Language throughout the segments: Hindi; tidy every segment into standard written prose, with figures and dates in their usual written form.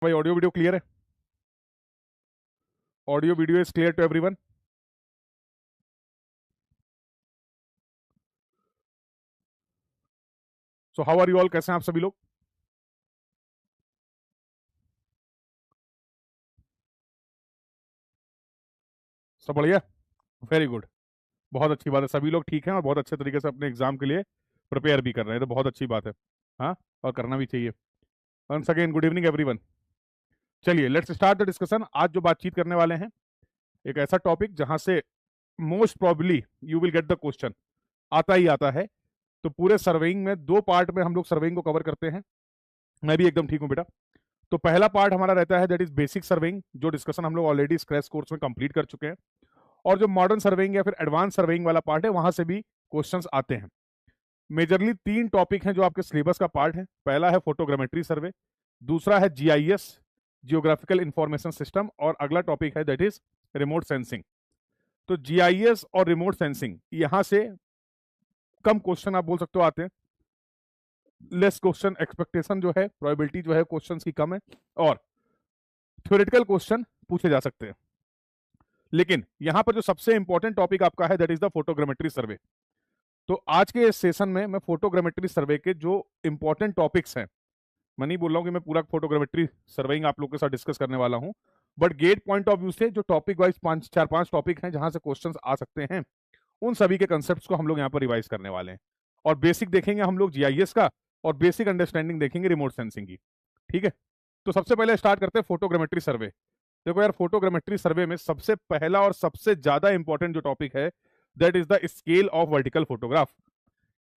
भाई ऑडियो वीडियो क्लियर है? Audio video is clear to everyone? So how are you all, कैसे हैं आप सभी लोग? सब बढ़िया? Very good. बहुत अच्छी बात है, सभी लोग ठीक हैं और बहुत अच्छे तरीके से अपने एग्जाम के लिए प्रिपेयर भी कर रहे हैं, तो बहुत अच्छी बात है। हाँ, और करना भी चाहिए। Once again good evening everyone. चलिए लेट्स स्टार्ट द डिस्कशन। आज जो बातचीत करने वाले हैं, एक ऐसा टॉपिक जहां से most probably you will get the question, आता ही आता है। तो पूरे सर्वेइंग में दो पार्ट में हम लोग सर्वेइंग को कवर करते हैं। मैं भी एकदम ठीक हूँ बेटा। तो पहला पार्ट हमारा रहता है दैट इज बेसिक सर्वेइंग, जो डिस्कशन हम लोग ऑलरेडी स्क्रैच कोर्स में कंप्लीट कर चुके हैं। और जो मॉडर्न सर्वेइंग या फिर एडवांस सर्वेइंग वाला पार्ट है, वहां से भी क्वेश्चंस आते हैं। मेजरली तीन टॉपिक हैं जो आपके सिलेबस का पार्ट है। पहला है फोटोग्रामेट्री सर्वे, दूसरा है जीआईएस, जियोग्राफिकल इंफॉर्मेशन सिस्टम, और अगला टॉपिक है दैट इज रिमोट सेंसिंग। तो जीआईएस और रिमोट सेंसिंग, यहां से कम क्वेश्चन आप बोल सकते हो आते हैं। लेस क्वेश्चन एक्सपेक्टेशन जो है, प्रोबेबिलिटी जो है क्वेश्चंस की कम है, और थ्योरेटिकल क्वेश्चन पूछे जा सकते हैं। लेकिन यहां पर जो सबसे इंपॉर्टेंट टॉपिक आपका है दैट इज द फोटोग्रामेट्री सर्वे। तो आज के इस सेशन में मैं फोटोग्रामेट्री सर्वे के जो इंपॉर्टेंट टॉपिक्स हैं, मैं नहीं बोल रहा हूं कि मैं पूरा फोटोग्रामेट्री सर्वेइंग आप लोगों के साथ डिस्कस करने वाला हूं, but get point of view से जो टॉपिक वाइज चार पांच टॉपिक हैं जहां से क्वेश्चंस आ सकते हैं, उन सभी के कंसेप्ट को हम लोग यहाँ पर रिवाइज करने वाले हैं। और बेसिक देखेंगे हम लोग जीआईएस का, और बेसिक अंडरस्टैंडिंग देखेंगे रिमोट सेंसिंग की। ठीक है, तो सबसे पहले स्टार्ट करते हैं फोटोग्रामेट्री सर्वे। देखो यार, फोटोग्रामेट्री सर्वे में सबसे पहला और सबसे ज्यादा इंपॉर्टेंट जो टॉपिक है that is the scale of vertical photograph.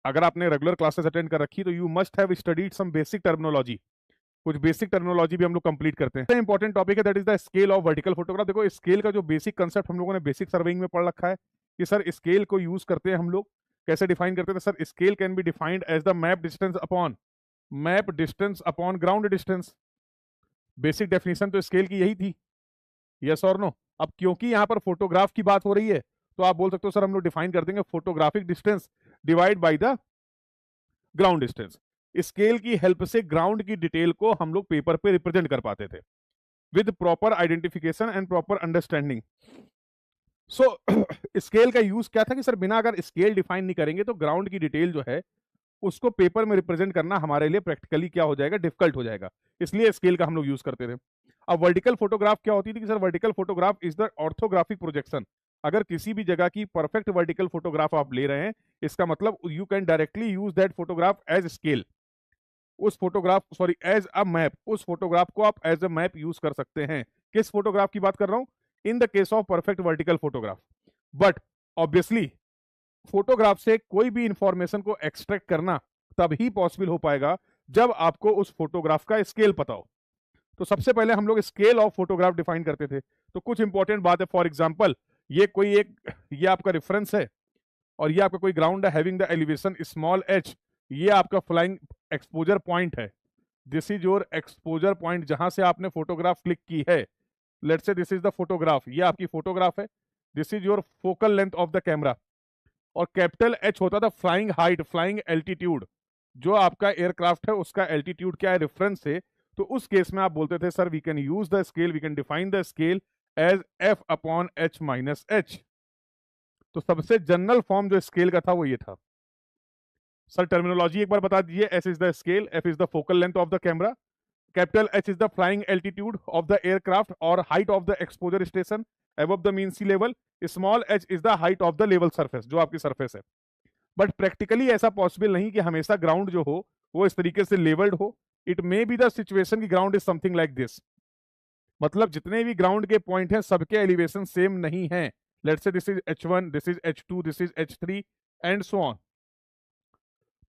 अगर आपने रेगुलर क्लासेस अटेंड कर रखी तो you must have studied some basic terminology. कुछ बेसिक टर्मिनोलॉजी भी हम लोग कंप्लीट करते हैं। इंपॉर्टेंट टॉपिक है that is the scale of vertical photograph. देखो स्केल का जो बेसिक कंसेप्ट हम लोगों ने बेसिक सर्वेइंग में पढ़ रखा है कि सर स्केल को यूज करते हैं हम लोग, कैसे डिफाइन करते हैं? Sir scale can be defined as the map distance upon ground distance. Basic definition तो स्केल की यही थी, यस और नो? अब क्योंकि यहाँ पर फोटोग्राफ की बात हो रही है, तो आप बोल सकते हो सर हम लोग डिफाइन कर देंगे photographic distance divide by the ground distance. Scale की हेल्प से ग्राउंड की डिटेल को हम लोग पेपर पे रिप्रेजेंट कर पाते थे with proper identification and proper understanding. So scale का यूज क्या था कि सर बिना अगर स्केल डिफाइन नहीं करेंगे तो ग्राउंड की डिटेल जो है उसको पेपर में रिप्रेजेंट करना हमारे लिए प्रैक्टिकली क्या हो जाएगा, डिफिकल्ट हो जाएगा। इसलिए स्केल का हम लोग यूज करते थे। अब वर्टिकल फोटोग्राफ क्या होती थी कि sir vertical photograph is the orthographic projection. अगर किसी भी जगह की परफेक्ट वर्टिकल फोटोग्राफ आप ले रहे हैं, इसका मतलब you can directly use that photograph as scale. उस photograph sorry as a map, उस फोटोग्राफ को आप एज अ मैप यूज कर सकते हैं। किस फोटोग्राफ की बात कर रहा हूं? इन the case of perfect vertical photograph. But obviously photograph से कोई भी इंफॉर्मेशन को एक्सट्रैक्ट करना तभी पॉसिबल हो पाएगा जब आपको उस फोटोग्राफ का स्केल पता हो। तो सबसे पहले हम लोग स्केल ऑफ फोटोग्राफ डिफाइन करते थे। तो कुछ इंपॉर्टेंट बात है, फॉर एग्जांपल ये आपका रेफरेंस है, और ये आपका कोई ग्राउंड है having the elevation small H, ये आपका फ्लाइंग एक्सपोजर पॉइंट है। This is your exposure point जहां से आपने फोटोग्राफ क्लिक की है। Let's say this is the photograph, ये आपकी फोटोग्राफ है। This is your focal length of the camera. और कैपिटल एच होता था फ्लाइंग हाइट, फ्लाइंग एल्टीट्यूड। जो आपका एयरक्राफ्ट है उसका एल्टीट्यूड क्या है रेफरेंस से, तो उस केस में आप बोलते थे sir we can use the scale, we can define the scale as F upon H minus H. तो सबसे जनरल फॉर्म जो स्केल का था वो ये था। सर टर्मिनोलॉजी एक बार बता दीजिए। S is the scale, f is the focal length of the camera, capital H is the flying altitude of the aircraft और height of the exposure station above the mean sea level, small h is the height of the level surface, जो आपकी सरफेस है। बट प्रैक्टिकली ऐसा पॉसिबल नहीं कि हमेशा ग्राउंड जो हो वो इस तरीके से लेवल्ड हो। It may be the situation की ground is something like this. मतलब जितने भी ग्राउंड के पॉइंट हैं सबके एलिवेशन सेम नहीं है। Let's say this is H1, this is H2, this is H3 and so on.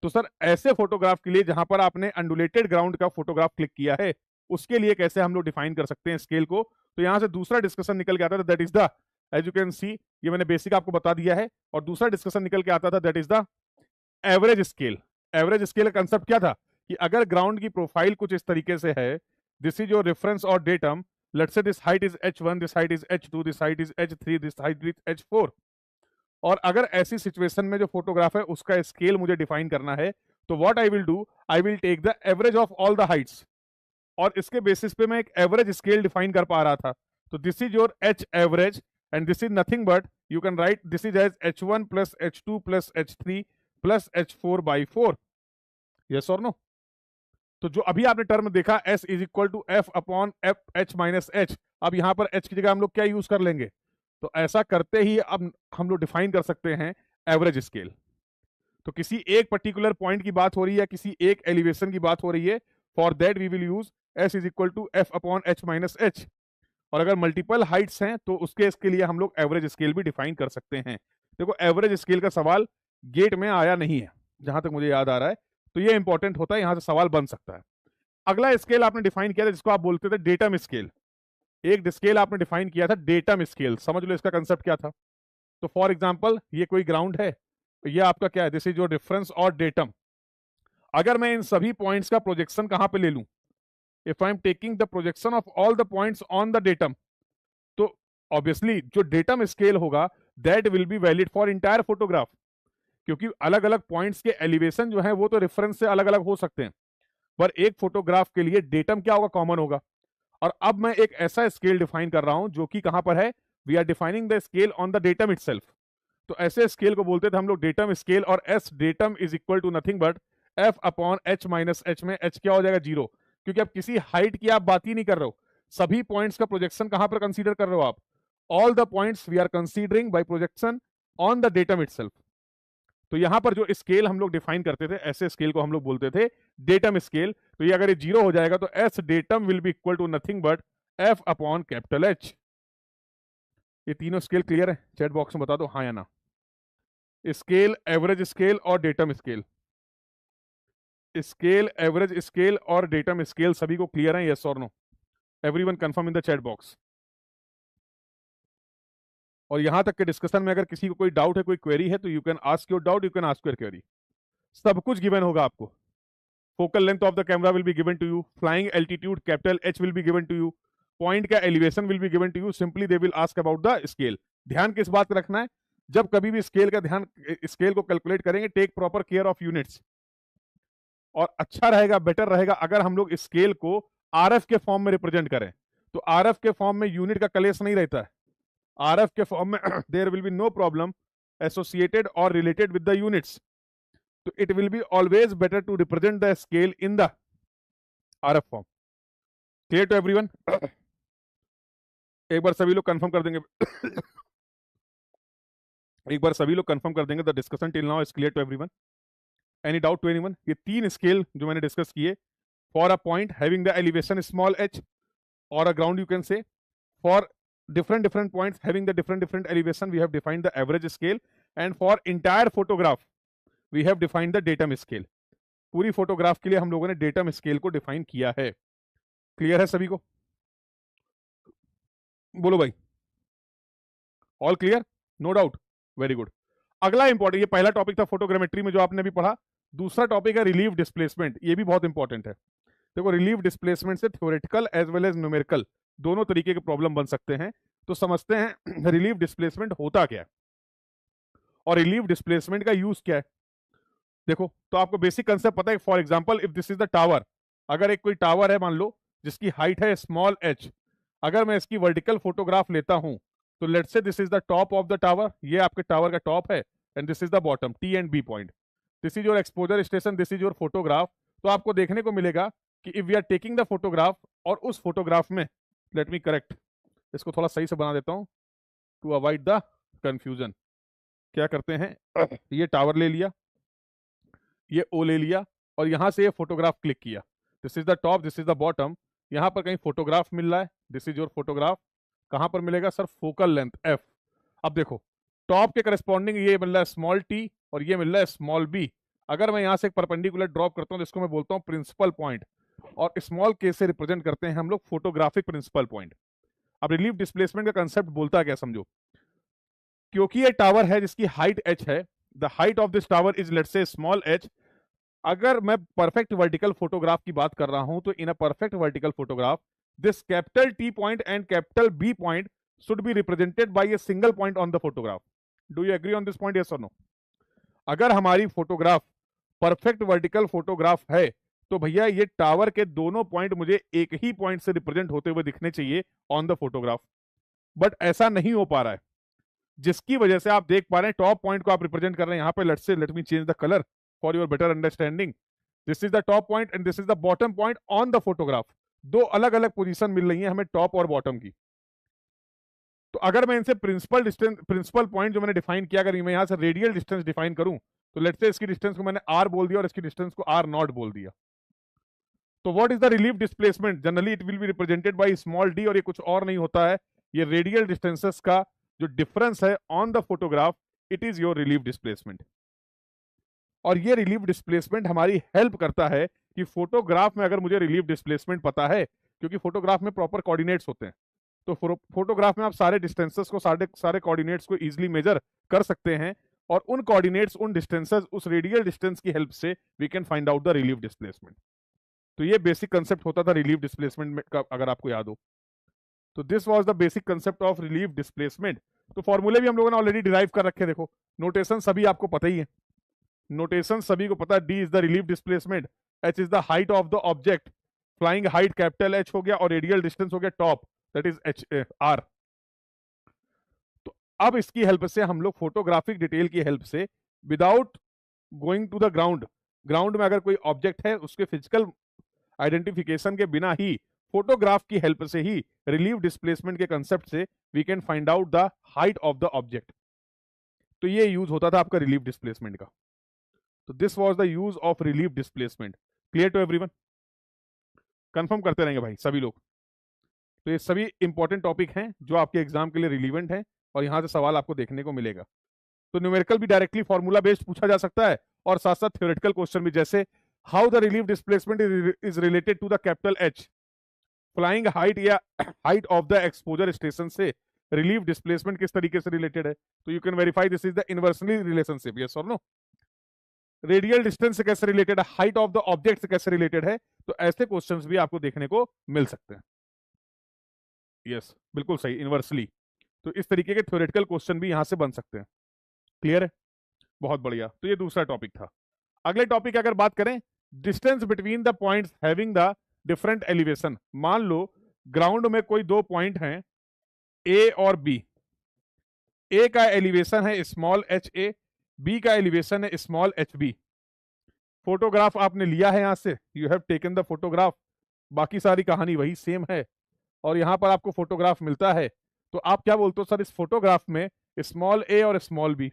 तो सर ऐसे फोटोग्राफ के लिए जहां पर आपने अंडुलेटेड ग्राउंड का फोटोग्राफ क्लिक किया है, उसके लिए कैसे हम लोग डिफाइन कर सकते हैं स्केल को? तो यहां से दूसरा डिस्कशन निकल के आता था that is the, as you can see, ये मैंने बेसिक आपको बता दिया है। और दूसरा डिस्कशन निकल के आता था that is the average scale. Average scale का कंसेप्ट क्या था कि अगर ग्राउंड की प्रोफाइल कुछ इस तरीके से है, दिस इज योर रेफरेंस और datum, let's say this height is H1, this height is H2, this height is H3, this height is H4। और अगर ऐसी सिचुएशन में जो फोटोग्राफ है उसका स्केल मुझे डिफाइन करना है, तो what I will do, I will take the average of all the heights और इसके बेसिस पे मैं एक एवरेज स्केल डिफाइन कर पा रहा था। तो this is your H average and this is nothing but you can write this is as H1 plus H2 plus H3 plus H4/4। Yes और नो? तो जो अभी आपने टर्म देखा S is equal to F upon F H minus H, अब यहां पर H की जगह हम लोग क्या यूज कर लेंगे? तो ऐसा करते ही अब हम लोग डिफाइन कर सकते हैं एवरेज स्केल। तो किसी एक पर्टिकुलर पॉइंट की बात हो रही है, किसी एक एलिवेशन की बात हो रही है, for that we will use S is equal to F upon H minus H। और अगर मल्टीपल हाइट्स हैं तो उसके लिए हम लोग एवरेज स्केल भी डिफाइन कर सकते हैं। देखो एवरेज स्केल का सवाल गेट में आया नहीं है जहां तक मुझे याद आ रहा है, तो ये इंपॉर्टेंट होता है, यहां से सवाल बन सकता है। अगला स्केल आपने डिफाइन किया था जिसको आप बोलते थे डेटम स्केल। एक स्केल आपने डिफाइन किया था डेटम स्केल, समझ लो इसका कंसेप्ट क्या था। तो फॉर एग्जाम्पल ये कोई ग्राउंड है, ये आपका क्या है, दिस इज योर रेफरेंस और डेटम। अगर मैं इन सभी पॉइंट्स का प्रोजेक्शन कहां पे ले लूं, if I am taking the projection of all the points on the datum, तो ऑब्वियसली जो डेटम स्केल होगा that will be valid for entire photograph, क्योंकि अलग अलग पॉइंट्स के एलिवेशन जो है वो तो रेफरेंस से अलग अलग हो सकते हैं, पर एक फोटोग्राफ के लिए डेटम क्या होगा, कॉमन होगा। और अब मैं एक ऐसा स्केल डिफाइन कर रहा हूं जो कि कहां पर है, we are defining the scale on the datum itself. तो ऐसे स्केल को बोलते थे हम लोग डेटम स्केल, और S datum is equal to nothing but F upon H minus H, में H क्या हो जाएगा, 0, क्योंकि अब किसी हाइट की आप बात ही नहीं कर रहे हो, सभी पॉइंट्स का प्रोजेक्शन कहां पर कंसीडर कर रहे हो आप, all the points we are considering by projection on the datum itself. तो यहां पर जो स्केल हम लोग डिफाइन करते थे, ऐसे स्केल को हम लोग बोलते थे डेटम स्केल। तो ये अगर ये 0 हो जाएगा तो S datum will be equal to nothing but F upon capital H। ये तीनों स्केल क्लियर है? चैट बॉक्स में बता दो हाँ या ना। स्केल, एवरेज स्केल और datum scale, scale, average scale और डेटम स्केल सभी को क्लियर है? यस और no? Everyone confirm in the chat box. और यहां तक के डिस्कशन में अगर किसी को कोई डाउट है, कोई क्वेरी है, तो you can ask your doubt, you can ask your query. सब कुछ गिवन होगा आपको। Focal length of the camera will be given to you, flying altitude capital H will be given to you, point का elevation will be given to you, simply they will ask about the scale. ध्यान किस बात का रखना है, जब कभी भी स्केल का ध्यान, स्केल को कैलकुलेट करेंगे, take proper care of units. और अच्छा रहेगा, बेटर रहेगा अगर हम लोग स्केल को RF के फॉर्म में रिप्रेजेंट करें। तो RF के फॉर्म में यूनिट का कलेश नहीं रहता है, RF के फॉर्म में there will be no problem associated और रिलेटेड विद द यूनिट्स। तो it will be always better to represent the scale in the RF form. Clear to everyone? एक बार सभी लोग कंफर्म कर देंगे एक बार सभी लोग कंफर्म कर देंगे the discussion till now is clear to everyone? Any doubt to anyone? ये 3 स्केल जो मैंने डिस्कस किए, for a point having the elevation small h or a ground, you can say, for different points having the different elevation we have defined the average scale, and for entire photograph we have defined the datum scale। पूरी फोटोग्राफ के लिए हम लोगों ने डेटम स्केल को डिफाइन किया है। क्लियर है सभी को? बोलो भाई, all clear? No doubt? Very good. अगला इंपॉर्टेंट, ये पहला टॉपिक था फोटोग्रामेट्री में जो आपने अभी पढ़ा। दूसरा टॉपिक है रिलीफ डिस्प्लेसमेंट, ये भी बहुत इंपॉर्टेंट है। देखो रिलीफ डिस्प्लेसमेंट से theoretical as well as numerical दोनों तरीके के प्रॉब्लम बन सकते हैं। तो समझते हैं रिलीफ डिस्प्लेसमेंट होता क्या है और रिलीफ डिस्प्लेसमेंट का यूज क्या है। देखो तो आपको बेसिक कंसेप्ट पता है। For example if this is the tower, अगर एक कोई टावर है मान लो जिसकी हाइट है स्मॉल h, अगर मैं इसकी वर्टिकल फोटोग्राफ लेता हूं तो let's say this is the top of the tower, ये आपके टावर का टॉप है, and this is the bottom, T and B point, this is your exposure station, this is your photograph. तो आपको देखने को मिलेगा कि if we are taking the photograph, और उस फोटोग्राफ में, लेट मी करेक्ट, इसको थोड़ा सही से बना देता हूं टू अवॉइड द कंफ्यूजन। क्या करते हैं, ये टावर ले लिया, ये O ले लिया, और यहां से ये फोटोग्राफ क्लिक किया, this is the top, this is the bottom, यहां पर कहीं फोटोग्राफ मिल रहा है, दिस इज योर फोटोग्राफ। कहां पर मिलेगा सर, फोकल लेंथ F। अब देखो टॉप के करस्पॉन्डिंग ये मिल रहा है स्मॉल t और ये मिल रहा है स्मॉल b। अगर मैं यहां से एक परपेंडिकुलर ड्रॉप करता हूं जिसको मैं बोलता हूं प्रिंसिपल पॉइंट, और स्मॉल k से रिप्रेजेंट करते हैं हम लोग फोटोग्राफिक प्रिंसिपल पॉइंट। अब रिलीफ डिस्प्लेसमेंट का कंसेप्ट बोलता क्या समझो, क्योंकि ये टावर है जिसकी हाइट h है, the height of this tower is let's say small h। अगर मैं परफेक्ट वर्टिकल फोटोग्राफ की बात कर रहा हूं तो in a perfect vertical photograph this capital T point and capital B point should be represented by a single point on the photograph. Do you agree on this point, yes or no? अगर हमारी फोटोग्राफ परफेक्ट वर्टिकल फोटोग्राफ है तो भैया ये टावर के दोनों पॉइंट मुझे एक ही पॉइंट से रिप्रेजेंट होते हुए दिखने चाहिए ऑन द फोटोग्राफ, बट ऐसा नहीं हो पा रहा है, जिसकी वजह से आप देख पा रहे हैं टॉप पॉइंट को आप रिप्रेजेंट कर रहे हैं यहाँ पे। Let me change the colour for your better understanding. This is the top point and this is the bottom point on the photograph. दो अलग अलग पोजीशन मिल रही है हमें टॉप और बॉटम की। तो अगर मैं इनसे प्रिंसिपल पॉइंट जो मैंने डिफाइन किया, अगर मैं यहां से रेडियल डिस्टेंस डिफाइन करूं, तो लेट्स से इसकी डिस्टेंस को मैंने आर बोल दिया और इसकी डिस्टेंस को आर नॉट बोल दिया। तो what is the relief displacement? Generally it will B represented by small D, और ये कुछ और नहीं होता है, ये रेडियल डिस्टेंसेस का जो डिफरेंस है on the photograph, it is your relief displacement. और ये रिलीफ डिस्प्लेसमेंट हमारी हेल्प करता है कि फोटोग्राफ में अगर मुझे रिलीफ डिस्प्लेसमेंट पता है, क्योंकि फोटोग्राफ में प्रॉपर कोऑर्डिनेट्स होते हैं, तो फोटोग्राफ में आप सारे डिस्टेंसेस को, सारे कोऑर्डिनेट्स को इजीली मेजर कर सकते हैं, और उन कोऑर्डिनेट्स, उन डिस्टेंसेस, उस रेडियल डिस्टेंस की हेल्प से we can find out the relief displacement. तो ये बेसिक कंसेप्ट होता था रिलीफ डिस्प्लेसमेंट का, अगर आपको याद हो। तो this was the basic concept of relief displacement. तो फॉर्मूले भी हम लोगों ने ऑलरेडी डिराइव कर रखे, देखो नोटेशन सभी आपको पता ही है, नोटेशन सभी को पता है। D is the relief displacement, H is the height of the object, flying height capital H हो गया, और रेडियल डिस्टेंस हो गया top, that is H R. तो अब इसकी हेल्प से हम लोग फोटोग्राफिक डिटेल की हेल्प से, without going to the ground, ground में अगर कोई ऑब्जेक्ट है उसके फिजिकल आइडेंटिफिकेशन के बिना ही, फोटोग्राफ की हेल्प से ही, रिलीफ डिस्प्लेसमेंट के कंसेप्ट से we can find out the height of the object. तो ये यूज होता था आपका रिलीफ डिस्प्लेसमेंट का। तो this was the use of relief displacement. Clear to everyone? Confirm करते रहेंगे भाई सभी लोग। तो ये सभी इंपॉर्टेंट टॉपिक हैं जो आपके एग्जाम के लिए रिलीवेंट हैं, और यहां से सवाल आपको देखने को मिलेगा। तो न्यूमेरिकल भी डायरेक्टली फॉर्मूला बेस्ड पूछा जा सकता है, और साथ साथ थ्योरेटिकल क्वेश्चन भी, जैसे how the relief displacement is related to the capital H, flying height या height of the exposure station से रिलीफ डिस्प्लेसमेंट किस तरीके से रिलेटेड है। तो you can verify this is the inversely relationship, yes और नो। रेडियल डिस्टेंस से कैसे रिलेटेड है, हाइट ऑफ द ऑब्जेक्ट से कैसे रिलेटेड है। तो ऐसे क्वेश्चंस भी आपको देखने को मिल सकते हैं। यस, बिल्कुल सही, इनवर्सली। तो इस तरीके के थ्योरेटिकल क्वेश्चन भी यहां से बन सकते हैं। क्लियर है? बहुत बढ़िया। तो ये दूसरा टॉपिक था। अगले टॉपिक की अगर बात करें, distance between the points having the different elevation. मान लो ग्राउंड में कोई दो पॉइंट हैं, ए और बी। ए का एलिवेशन है स्मॉल एच ए, बी का एलिवेशन है स्मॉल एच बी। फोटोग्राफ आपने लिया है यहां से, you have taken the photograph, बाकी सारी कहानी वही सेम है, और यहां पर आपको फोटोग्राफ मिलता है। तो आप क्या बोलते हो सर इस फोटोग्राफ में स्मॉल ए और स्मॉल बी?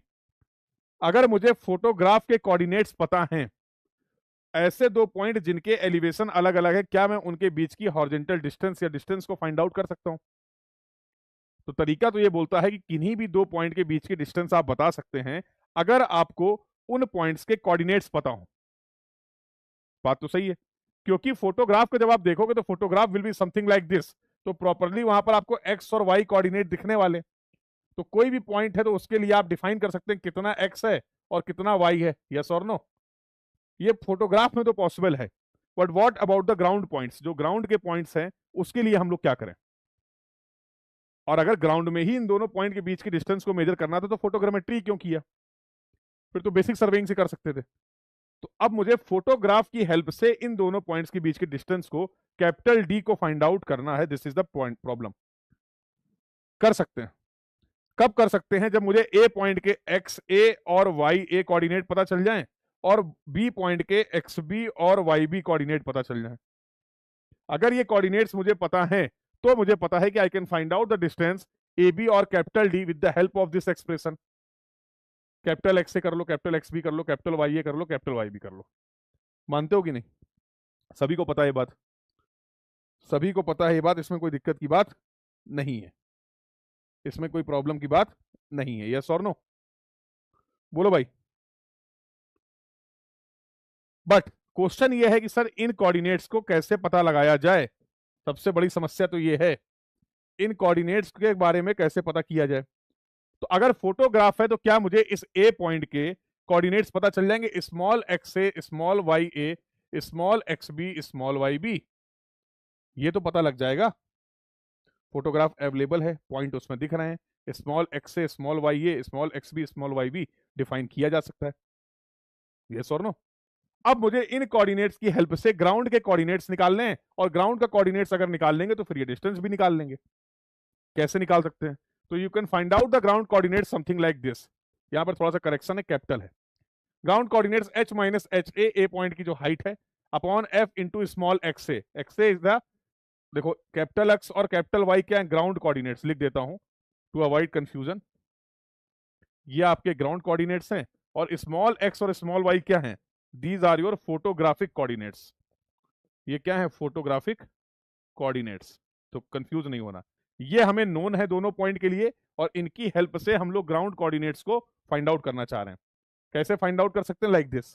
अगर मुझे फोटोग्राफ के कोऑर्डिनेट्स पता हैं, ऐसे दो पॉइंट जिनके एलिवेशन अलग अलग है, क्या मैं उनके बीच की हॉरिजॉन्टल डिस्टेंस या डिस्टेंस को फाइंड आउट कर सकता हूं? तो तरीका तो ये बोलता है कि किन्हीं भी दो पॉइंट के बीच की डिस्टेंस आप बता सकते हैं अगर आपको उन पॉइंट्स के कोऑर्डिनेट्स पता हो। बात तो सही है, क्योंकि फोटोग्राफ को जब आप देखोगे तो photograph will be something like this, तो प्रॉपरली वहां पर आपको एक्स और वाई कोऑर्डिनेट दिखने वाले। तो कोई भी पॉइंट है तो उसके लिए आप डिफाइन कर सकते हैं कितना एक्स है और कितना वाई है, यस और नो। ये फोटोग्राफ में तो पॉसिबल है, but what about the ground points? जो ग्राउंड के पॉइंट्स हैं उसके लिए हम लोग क्या करें? और अगर ग्राउंड में ही इन दोनों पॉइंट के बीच की डिस्टेंस को मेजर करना था तो फोटोग्रामेट्री क्यों किया? फिर तो बेसिक सर्वेइंग से कर सकते थे। तो अब मुझे फोटोग्राफ की हेल्प से इन दोनों पॉइंट्स के बीच की डिस्टेंस को, कैपिटल डी को फाइंड आउट करना है। This is the point problem. कर सकते हैं। कब कर सकते हैं? जब मुझे ए पॉइंट के एक्स ए और वाई ए कोऑर्डिनेट पता चल जाएं, और बी पॉइंट के एक्स बी और वाई बी कोऑर्डिनेट पता चल जाएं। अगर ये कोऑर्डिनेट्स मुझे पता हैं, तो मुझे पता है कि I can find out the distance A B और capital D with the help of this expression. Capital X से कर लो, कैपिटल एक्स भी कर लो, कैपिटल वाई ए कर लो, कैपिटल वाई भी कर लो। मानते हो कि नहीं? सभी को पता है ये बात, सभी को पता है ये बात, इसमें कोई दिक्कत की बात नहीं है, इसमें कोई प्रॉब्लम की बात नहीं है, यस और नो? बोलो भाई। बट क्वेश्चन ये है कि सर इन कोऑर्डिनेट्स को कैसे पता लगाया जाए? सबसे बड़ी समस्या तो ये है, इन कोऑर्डिनेट्स के बारे में कैसे पता किया जाए। तो अगर फोटोग्राफ है तो क्या मुझे इस ए पॉइंट के कोऑर्डिनेट्स पता चल जाएंगे? Small X A, small Y A, small X B, small Y B, ये तो पता लग जाएगा। फोटोग्राफ अवेलेबल है, पॉइंट उसमें दिख रहे हैं, small X A, small Y A, small X B, small Y B define किया जा सकता है, यस और नो? अब मुझे इन कोऑर्डिनेट्स की हेल्प से ग्राउंड के कोऑर्डिनेट्स निकालने हैं, और ग्राउंड का कोऑर्डिनेट्स अगर निकाल लेंगे तो फिर ये डिस्टेंस भी निकाल लेंगे। कैसे निकाल सकते हैं? तो you can find out the ground coordinates something like this. यहां पर थोड़ा सा करेक्शन है, कैपिटल है। Ground coordinates h minus H A point की जो हाइट है, upon f into small X A. X A is the, देखो कैपिटल एक्स और कैपिटल वाई क्या है? Ground coordinates. लिख देता हूं टू अवॉइड कंफ्यूजन। ये आपके ग्राउंड कोऑर्डिनेट्स हैं, और स्मॉल एक्स और स्मॉल वाई क्या हैं? These are your photographic coordinates. ये क्या है? Photographic coordinates. तो कंफ्यूज नहीं होना, ये हमें नोन है दोनों पॉइंट के लिए, और इनकी हेल्प से हम लोग ग्राउंड कोऑर्डिनेट्स को फाइंड आउट करना चाह रहे हैं। कैसे फाइंड आउट कर सकते हैं? Like this.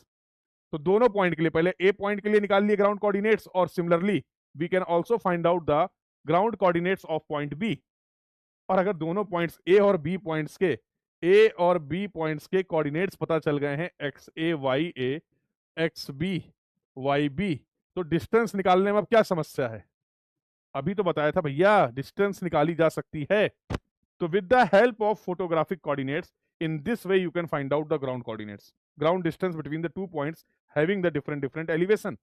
तो दोनों पॉइंट के लिए, पहले ए पॉइंट के लिए निकाल लिए ग्राउंड कोऑर्डिनेट्स, और similarly we can also find out the ground coordinates of point B. और अगर दोनों पॉइंट्स ए और बी पॉइंट्स के, ए और बी पॉइंट्स के कोऑर्डिनेट्स पता चल गए हैं, एक्स ए, एक्स बी, वाई बी, तो डिस्टेंस निकालने में अब क्या समस्या है? अभी तो बताया था भैया डिस्टेंस निकाली जा सकती है। तो with the help of photographic coordinates, in this way you can find out the ground coordinates, ground distance between the 2 points having the different elevation,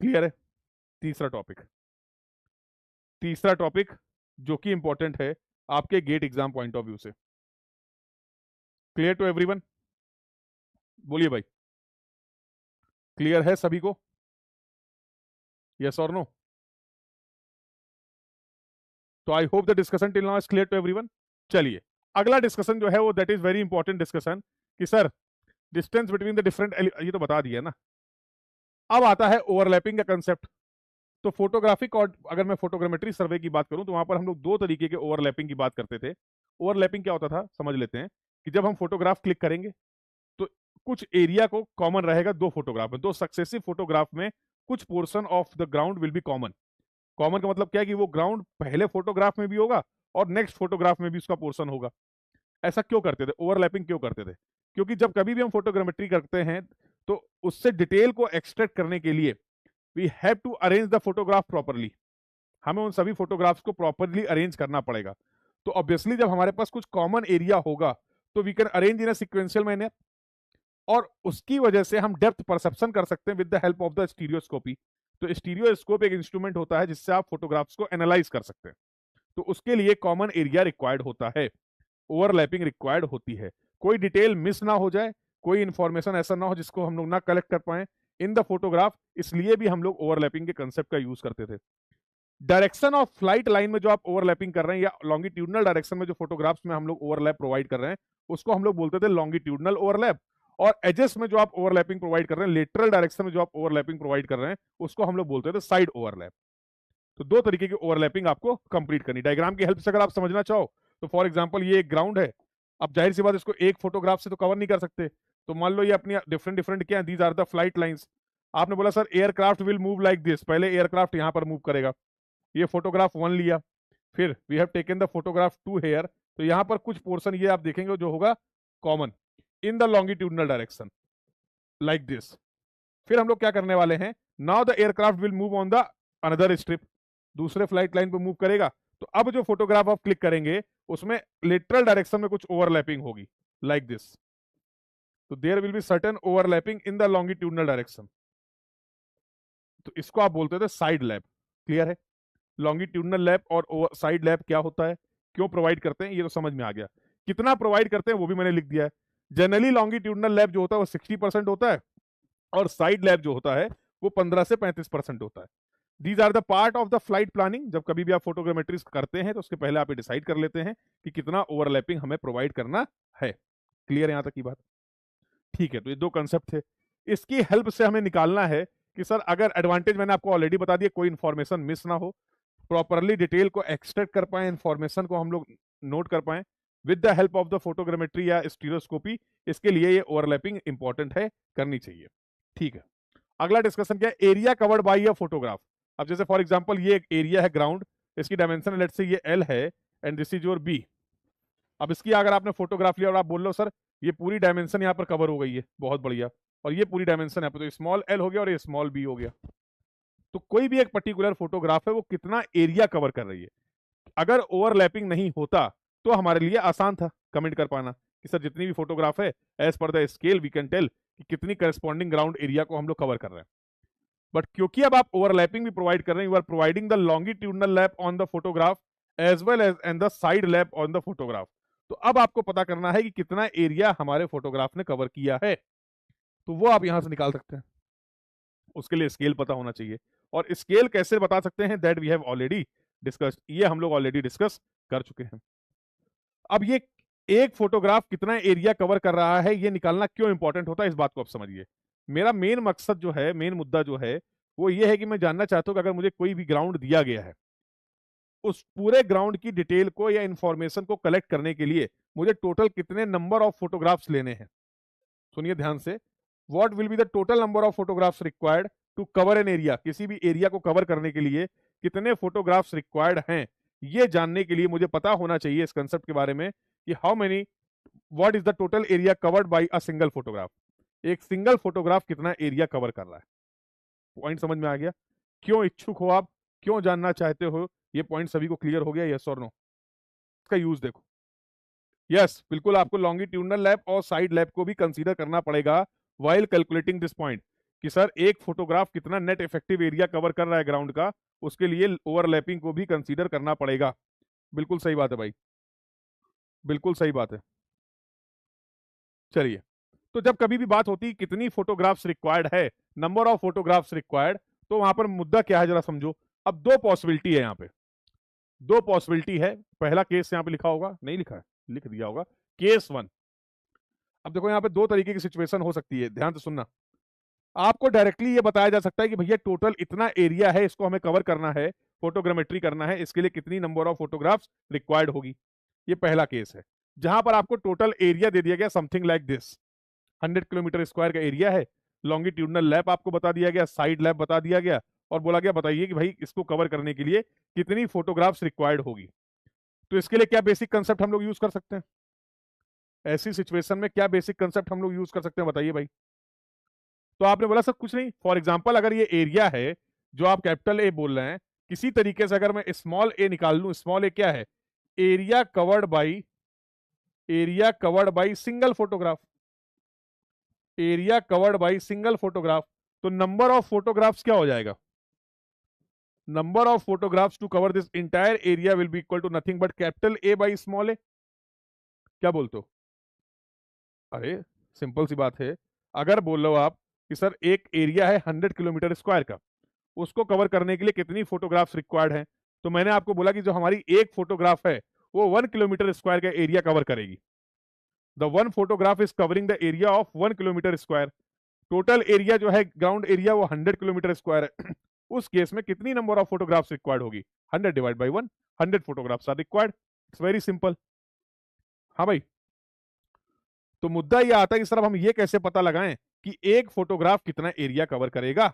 clear है? तीसरा टॉपिक जो कि इंपॉर्टेंट है आपके GATE exam point of view से। Clear to everyone? बोलिए भाई, क्लियर है सभी को? यस और नो? तो I hope the discussion till now is clear to everyone. चलिए अगला डिस्कशन जो है वो that is very important discussion, कि sir distance between the different, ये तो बता दिया ना। अब आता है ओवरलैपिंग का कंसेप्ट। तो फोटोग्राफिक, और अगर मैं फोटोग्रामेट्री सर्वे की बात करूं तो वहां पर हम लोग दो तरीके के ओवरलैपिंग की बात करते थे। ओवरलैपिंग क्या होता था समझ लेते हैं, कि जब हम फोटोग्राफ क्लिक करेंगे तो कुछ एरिया को कॉमन रहेगा दो फोटोग्राफ में, दो सक्सेसिव फोटोग्राफ में कुछ portion of the ground will be common. Common का मतलब क्या है? कि वो ग्राउंड पहले फोटोग्राफ में भी होगा और नेक्स्ट फोटोग्राफ में भी उसका पोर्शन होगा। ऐसा क्यों करते थे? ओवरलैपिंग क्यों करते थे? क्योंकि जब कभी भी हम फोटोग्रामेट्री करते हैं तो उससे डिटेल को एक्सट्रैक्ट करने के लिए we have to arrange the photograph properly. हमें उन सभी फोटोग्राफ्स को प्रॉपरली अरेंज करना पड़ेगा। तो ऑब्वियसली जब हमारे पास कुछ कॉमन एरिया होगा तो we can arrange in a sequential manner, और उसकी वजह से हम डेप्थ परसेप्शन कर सकते हैं with the help of the stereoscopy. तो स्टीरियोस्कोप एक इंस्ट्रूमेंट होता है जिससे आप फोटोग्राफ्स को एनालाइज कर सकते हैं। तो उसके लिए कॉमन एरिया रिक्वायर्ड होता है, ओवरलैपिंग रिक्वायर्ड होती है। कोई डिटेल मिस ना हो जाए, कोई इंफॉर्मेशन ऐसा ना हो जिसको हम लोग ना कलेक्ट कर पाए इन द फोटोग्राफ, इसलिए भी हम लोग ओवरलैपिंग के कंसेप्ट का यूज करते थे। डायरेक्शन ऑफ फ्लाइट लाइन में जो आप ओवरलैपिंग कर रहे हैं, या लॉन्गिट्यूडनल डायरेक्शन में जो फोटोग्राफ्स में हम लोग ओवरलैप प्रोवाइड कर रहे हैं, उसको हम लोग बोलते थे लॉन्गिट्यूडनल ओवरलैप। और एजेस में जो आप ओवरलैपिंग प्रोवाइड कर रहे हैं, लेटरल डायरेक्शन में जो आप ओवरलैपिंग प्रोवाइड कर रहे हैं, उसको हम लोग बोलते थे साइड ओवरलैप। तो दो तरीके की ओवरलैपिंग आपको कंप्लीट करनी। डायग्राम की हेल्प से अगर आप समझना चाहो तो फॉर एग्जांपल ये एक ग्राउंड है। अब जाहिर सी बात इसको एक फोटोग्राफ से तो कवर नहीं कर सकते, तो मान लो ये अपनी डिफरेंट डिफरेंट क्या है, these are the flight lines. आपने बोला sir aircraft will move like this, पहले एयरक्राफ्ट यहां पर मूव करेगा। ये फोटोग्राफ 1 लिया, फिर we have taken the photograph 2 here, तो यहां पर कुछ पोर्शन ये आप देखेंगे जो होगा common in the longitudinal direction like this. फिर हम लोग क्या करने वाले हैं, now the aircraft will move on the another strip, दूसरे फ्लाइट लाइन पे मूव करेगा। तो अब जो फोटोग्राफ आप क्लिक करेंगे उसमें लेटरल डायरेक्शन में कुछ ओवरलैपिंग होगी लाइक दिस। तो there will be certain overlapping in the longitudinal direction, तो इसको आप बोलते थे साइड लैप। क्लियर है? लॉन्गिट्यूडनल लैप और साइड लैप क्या होता है, क्यों प्रोवाइड करते हैं, ये तो समझ में आ गया। कितना प्रोवाइड करते हैं वो भी मैंने लिख दिया है। जनरली लॉन्गिट्यूडनल लैप जो होता है वो 60% होता है, और साइड लैप जो होता है वो 15 से 35% होता है। These are the part of the flight planning. जब कभी भी आप फोटोग्रामेट्री करते हैं तो उसके पहले आप डिसाइड कर लेते हैं कि कितना ओवरलैपिंग हमें प्रोवाइड करना है। क्लियर है यहां तक की बात? ठीक है, तो ये दो कंसेप्ट थे। इसकी हेल्प से हमें निकालना है कि सर अगर एडवांटेज मैंने आपको ऑलरेडी बता दिया, कोई इंफॉर्मेशन मिस ना हो, प्रॉपरली डिटेल को एक्सट्रैक्ट कर पाए, इंफॉर्मेशन को हम लोग नोट कर पाए with the help of the photogrammetry या स्टीरियोस्कोपी। इसके लिए ये ओवरलैपिंग इंपॉर्टेंट है, करनी चाहिए। ठीक है, अगला डिस्कशन क्या है, area covered by a photograph. अब जैसे फॉर एग्जांपल ये एक एरिया है ग्राउंड, इसकी डायमेंशन लेट्स से ये L है and this is your B। अब इसकी अगर आपने फोटोग्राफ लिया और आप बोल लो सर ये पूरी डायमेंशन यहाँ पर कवर हो गई है, बहुत बढ़िया, और ये पूरी डायमेंशन यहाँ पर, तो स्मॉल L हो गया और ये स्मॉल B हो गया। तो कोई भी एक पर्टिकुलर फोटोग्राफ है वो कितना एरिया कवर कर रही है, अगर ओवरलैपिंग नहीं होता तो हमारे लिए आसान था कमेंट कर पाना कि सर जितनी भी फोटोग्राफ है as per the scale we can tell कि कितनी करस्पॉन्डिंग ग्राउंड एरिया को हम लोग कवर कर रहे हैं। बट क्योंकि अब आप ओवरलैपिंग भी प्रोवाइड कर रहे हैं, you are providing the longitudinal lap on the photograph as well as and the side lap on the photograph. तो अब आपको पता करना है कि कितना एरिया हमारे फोटोग्राफ ने कवर किया है, तो वो आप यहां से निकाल सकते हैं। उसके लिए स्केल पता होना चाहिए, और स्केल कैसे बता सकते हैं, that we have already discussed, ये हम लोग ऑलरेडी डिस्कस कर चुके हैं। अब ये एक फोटोग्राफ कितना एरिया कवर कर रहा है ये निकालना क्यों इंपॉर्टेंट होता है, इस बात को आप समझिए। मेरा मेन मकसद जो है, मेन मुद्दा जो है वो ये है कि मैं जानना चाहता हूं कि अगर मुझे कोई भी ग्राउंड दिया गया है, उस पूरे ग्राउंड की डिटेल को या इंफॉर्मेशन को कलेक्ट करने के लिए मुझे टोटल कितने नंबर ऑफ फोटोग्राफ्स लेने हैं। सुनिए ध्यान से, what will be the total number of photographs required to cover an area. किसी भी एरिया को कवर करने के लिए कितने फोटोग्राफ्स रिक्वायर्ड हैं, ये जानने के लिए मुझे पता होना चाहिए इस कंसेप्ट के बारे में कि how many, what is the total area covered by a single photograph. एक सिंगल फोटोग्राफ कितना एरिया कवर कर रहा है। पॉइंट समझ में आ गया? क्यों इच्छुक हो आप, क्यों जानना चाहते हो, ये पॉइंट सभी को क्लियर हो गया, यस और नो? इसका यूज देखो। यस, बिल्कुल आपको लॉन्गिट्यूडनल लैप और साइड लैप को भी कंसीडर करना पड़ेगा व्हाइल कैलकुलेटिंग दिस पॉइंट, कि सर एक फोटोग्राफ कितना नेट इफेक्टिव एरिया कवर कर रहा है ग्राउंड का, उसके लिए ओवरलैपिंग को भी कंसीडर करना पड़ेगा। बिल्कुल सही बात है भाई, बिल्कुल सही बात है। चलिए, तो जब कभी भी बात होती है कितनी फोटोग्राफ्स रिक्वायर्ड है, नंबर ऑफ फोटोग्राफ्स रिक्वायर्ड, तो वहां पर मुद्दा क्या है जरा समझो। अब दो पॉसिबिलिटी है, यहाँ पे दो पॉसिबिलिटी है। पहला केस यहाँ पे लिखा होगा, नहीं लिखा है, लिख दिया होगा, केस 1। अब देखो यहाँ पे दो तरीके की सिचुएशन हो सकती है, ध्यान से सुनना। आपको डायरेक्टली ये बताया जा सकता है कि भैया टोटल इतना एरिया है, इसको हमें कवर करना है, फोटोग्रामेट्री करना है, इसके लिए कितनी नंबर ऑफ फोटोग्राफ्स रिक्वायर्ड होगी। ये पहला केस है, जहां पर आपको टोटल एरिया दे दिया गया something like this, 100 kilometre square का एरिया है, लॉन्गिट्यूडनल लैप आपको बता दिया गया, साइड लैप बता दिया गया, और बोला गया बताइए कि भाई इसको कवर करने के लिए कितनी फोटोग्राफ्स रिक्वायर्ड होगी। तो इसके लिए क्या बेसिक कंसेप्ट हम लोग यूज कर सकते हैं, ऐसी सिचुएशन में क्या बेसिक कंसेप्ट हम लोग यूज कर सकते हैं, बताइए भाई। तो आपने बोला सर कुछ नहीं, फॉर एग्जाम्पल अगर ये एरिया है जो आप कैपिटल ए बोल रहे हैं, किसी तरीके से अगर मैं स्मॉल ए निकाल लूं, स्मॉल ए क्या है, area covered by, area covered by single photograph, area covered by single photograph, तो नंबर ऑफ फोटोग्राफ्स क्या हो जाएगा, number of photographs to cover this entire area will be equal to nothing but capital A by small A. क्या बोलते हो? अरे सिंपल सी बात है, अगर बोलो आप कि सर एक एरिया है 100 किलोमीटर स्क्वायर का, उसको कवर करने के लिए कितनी फोटोग्राफ्स रिक्वायर्ड हैं, तो मैंने आपको बोला कि जो हमारी एक फोटोग्राफ है वो 1 किलोमीटर स्क्वायर का एरिया कवर करेगी। The one photograph is covering the area of 1 kilometre square. Total area जो है ग्राउंड एरिया वो 100 किलोमीटर स्क्वायर है। उस केस में कितनी नंबर ऑफ फोटोग्राफ्स रिक्वायर्ड होगी, 100 divide by 1, 100 photographs are required. It's very simple. हाँ भाई, तो मुद्दा ये आता है कि सर अब हम ये कैसे पता लगाएं कि एक फोटोग्राफ कितना एरिया कवर करेगा।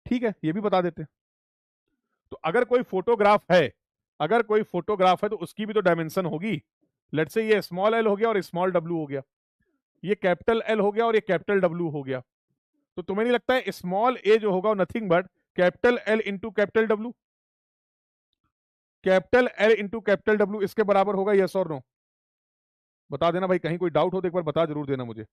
ठीक है, ये भी बता देते हैं। तो अगर कोई फोटोग्राफ है, अगर कोई फोटोग्राफ है तो उसकी भी तो डायमेंशन होगी। लेट्स से ये स्मॉल एल हो गया और स्मॉल डब्ल्यू हो गया, ये कैपिटल एल हो गया और ये कैपिटल डब्ल्यू हो गया। तो तुम्हें नहीं लगता है स्मॉल ए जो होगा nothing but capital L into capital W, capital L into capital W इसके बराबर होगा, यस और नो? बता देना भाई, कहीं कोई डाउट हो तो एक बार बता जरूर देना मुझे।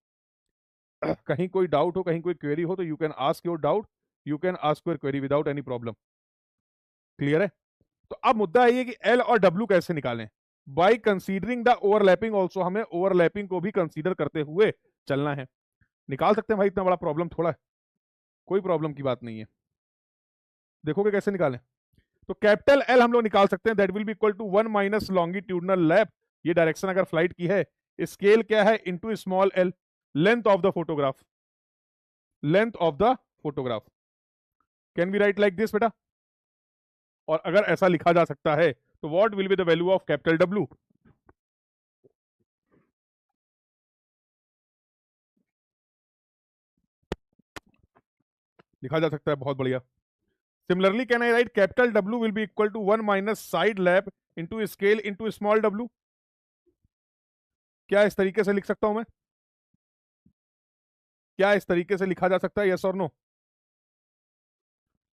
कहीं कोई डाउट हो, कहीं कोई क्वेरी हो तो you can ask your doubt, you can ask your query without any problem. Clear है? तो अब मुद्दा है कि एल और डब्ल्यू कैसे निकालें, by considering the overlapping also, हमें ओवरलैपिंग को भी कंसीडर करते हुए चलना है। निकाल सकते हैं भाई, इतना बड़ा प्रॉब्लम थोड़ा है, कोई प्रॉब्लम की बात नहीं है। देखोगे कैसे निकालें? तो कैपिटल एल हम लोग निकाल सकते हैं, that will be equal to 1 minus longitudinal lap, ये डायरेक्शन अगर फ्लाइट की है, स्केल क्या है, into small L, length of the photograph, length of the photograph. Can be write like this बेटा? और अगर ऐसा लिखा जा सकता है तो what will be the value of capital W? लिखा जा सकता है, बहुत बढ़िया। Similarly can I write capital W will be equal to 1 minus side lap into scale into small W. क्या इस तरीके से लिख सकता हूं मैं? क्या इस तरीके से लिखा जा सकता है, यस और नो?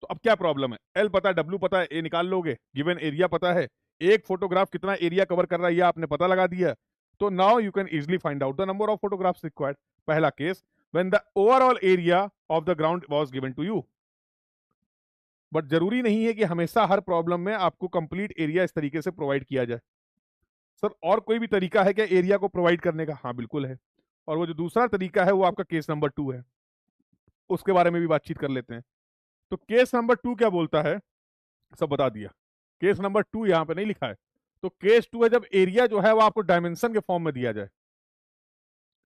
तो अब क्या प्रॉब्लम है, एल पता है, डब्ल्यू पता है, ए निकाल लोगे, गिवन एरिया पता है, एक फोटोग्राफ कितना एरिया कवर कर रहा है ये आपने पता लगा दिया। तो now you can easily find out the number of photographs required. पहला case, when the overall area of the ground was given to you. But जरूरी नहीं है कि हमेशा हर प्रॉब्लम में आपको कंप्लीट एरिया इस तरीके से प्रोवाइड किया जाए। सर और कोई भी तरीका है क्या एरिया को प्रोवाइड करने का? हाँ बिल्कुल है। और वो जो दूसरा तरीका है वो आपका केस नंबर 2 है, उसके बारे में भी बातचीत कर लेते हैं। तो केस नंबर 2 क्या बोलता है, सब बता दिया। केस नंबर 2 यहां पे नहीं लिखा है। तो केस 2 है जब एरिया जो है वो आपको डायमेंशन के फॉर्म में दिया जाए।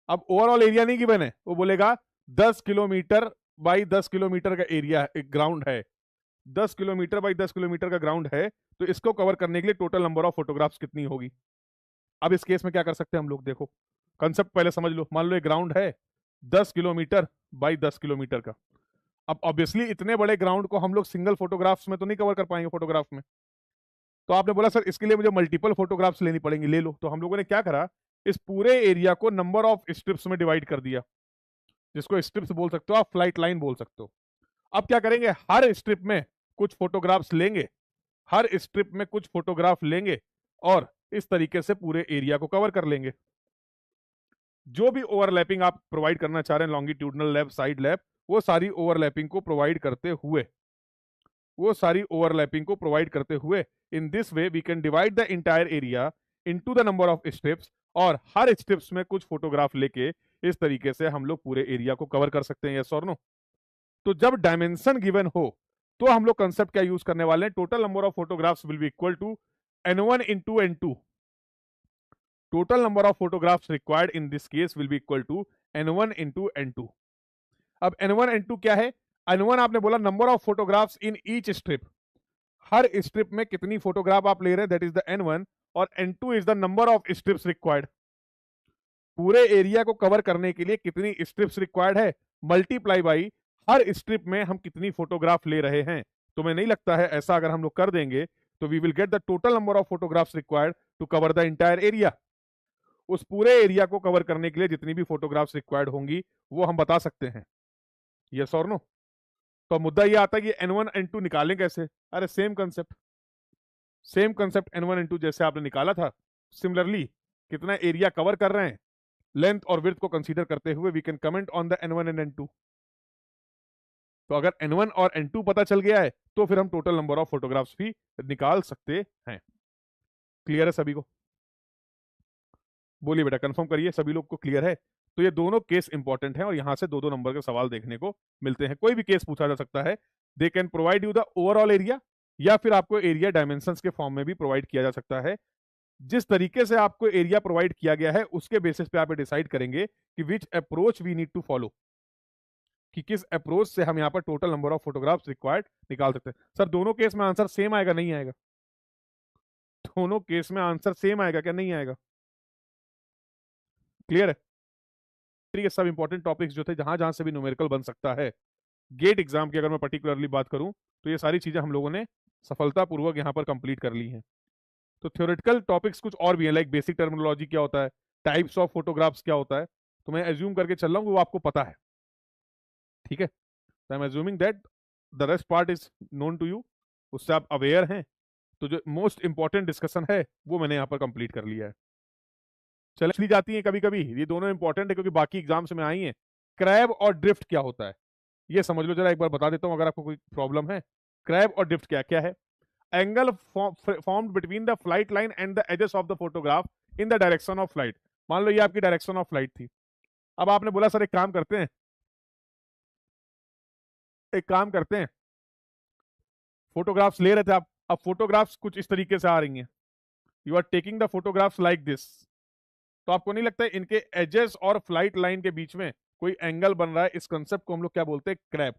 अब ओवरऑल एरिया नहीं गिवन है, वो बोलेगा 10 किलोमीटर बाई 10 किलोमीटर का एरिया एक ग्राउंड है, 10 किलोमीटर बाई 10 किलोमीटर का ग्राउंड है, तो इसको कवर करने के लिए टोटल नंबर ऑफ फोटोग्राफ्स कितनी होगी। अब इस केस में क्या कर सकते हैं हम लोग, देखो कंसेप्ट पहले समझ लो। मान लो एक ग्राउंड है 10 किलोमीटर बाई 10 किलोमीटर का। अब ऑब्वियसली इतने बड़े ग्राउंड को हम लोग सिंगल फोटोग्राफ्स में तो नहीं कवर कर पाएंगे फोटोग्राफ में। तो आपने बोला सर इसके लिए मुझे मल्टीपल फोटोग्राफ्स लेनी पड़ेंगी, ले लो। तो हम लोगों ने क्या करा, इस पूरे एरिया को नंबर ऑफ स्ट्रिप्स में डिवाइड कर दिया, जिसको स्ट्रिप्स बोल सकते हो आप, फ्लाइट लाइन बोल सकते हो। अब क्या करेंगे, हर स्ट्रिप में कुछ फोटोग्राफ्स लेंगे, हर स्ट्रिप में कुछ फोटोग्राफ लेंगे और इस तरीके से पूरे एरिया को कवर कर लेंगे। जो भी ओवरलैपिंग आप प्रोवाइड करना चाह रहे हैं, लॉन्गिट्यूडनल लैप, साइड लैप, वो सारी ओवरलैपिंग को प्रोवाइड करते हुए, in this way we can divide the entire area into the number of strips, और हर स्ट्रिप्स में कुछ फोटोग्राफ लेके इस तरीके से हम लोग पूरे एरिया को कवर कर सकते हैं। यस और नो? तो जब डायमेंशन गिवन हो तो हम लोग कंसेप्ट क्या यूज करने वाले हैं, total number of photographs will be equal to n1 into n2। Total number of photographs required in this case will be equal to n1 into n2। अब n1 n2 क्या है, n1 आपने बोला number of photographs in each strip, हर स्ट्रिप में कितनी फोटोग्राफ आप ले रहे हैं, दैट इज द n1, और n2 is the number of strips required. पूरे एरिया को कवर करने के लिए कितनी स्ट्रिप्स रिक्वायर्ड है, मल्टीप्लाई बाई हर स्ट्रिप में हम कितनी फोटोग्राफ ले रहे हैं। तो मैं नहीं लगता है ऐसा अगर हम लोग कर देंगे तो we will get the total number of photographs required to cover the entire area. उस पूरे एरिया को कवर करने के लिए जितनी भी फोटोग्राफ्स रिक्वायर्ड होंगी वो हम बता सकते हैं। यस और नो? तो मुद्दा ये आता है कि n1 n2 निकालें कैसे। अरे सेम कंसेप्ट n1 n2 जैसे आपने निकाला था, सिमिलरली कितना एरिया कवर कर रहे हैं, लेंथ और विड्थ को कंसीडर करते हुए we can comment on the n1 and n2। तो अगर n1 और n2 पता चल गया है तो फिर हम टोटल नंबर ऑफ फोटोग्राफ्स भी निकाल सकते हैं। क्लियर है सभी को? बोलिए बेटा, कंफर्म करिए सभी लोग को क्लियर है? तो ये दोनों केस इंपॉर्टेंट हैं और यहां से दो दो नंबर के सवाल देखने को मिलते हैं। कोई भी केस पूछा जा सकता है। They can provide you the overall area, या फिर आपको एरिया डायमेंशंस के फॉर्म में भी प्रोवाइड किया जा सकता है। जिस तरीके से आपको एरिया प्रोवाइड किया गया है उसके बेसिस पे आप डिसाइड करेंगे कि which approach we need to follow, कि किस अप्रोच से हम यहाँ पर total number of photographs required निकाल सकते हैं। सर दोनों केस में आंसर सेम आएगा, नहीं आएगा? दोनों केस में आंसर सेम आएगा क्या, नहीं आएगा? क्लियर है? ये सब इंपॉर्टेंट टॉपिक्स जो थे, जहां जहां से भी न्यूमेरिकल बन सकता है, गेट एग्जाम की अगर मैं पर्टिकुलरली बात करूं तो ये सारी चीजें हम लोगों ने सफलतापूर्वक यहां पर कंप्लीट कर ली हैं। तो थ्योरेटिकल टॉपिक्स कुछ और भी हैं, लाइक बेसिक टर्मिनोलॉजी क्या होता है, टाइप्स ऑफ फोटोग्राफ्स क्या होता है, तो मैं एज्यूम करके चल रहा हूं कि वो आपको पता है। ठीक है, तो I am assuming that the rest part is known to you, उससे आप अवेयर हैं। तो जो मोस्ट इंपॉर्टेंट डिस्कशन है वो मैंने यहाँ पर कंप्लीट कर लिया है। चली जाती है कभी कभी, ये दोनों इंपॉर्टेंट है क्योंकि बाकी एग्जाम्स में आई हैं। क्रैब और ड्रिफ्ट क्या होता है ये समझ लो जरा, एक बार बता देता हूं अगर आपको कोई प्रॉब्लम है। क्रैब और ड्रिफ्ट क्या क्या है? Angle formed between the flight line and the edges of the photograph in the direction of flight. मान लो ये आपकी डायरेक्शन ऑफ फ्लाइट थी। अब आपने बोला सर एक काम करते हैं, फोटोग्राफ्स ले रहे थे आप, अब फोटोग्राफ्स कुछ इस तरीके से आ रही हैं, you are taking the photographs like this. तो आपको नहीं लगता है इनके एजेस और फ्लाइट लाइन के बीच में कोई एंगल बन रहा है? इस कंसेप्ट को हम लोग क्या बोलते हैं, क्रैब।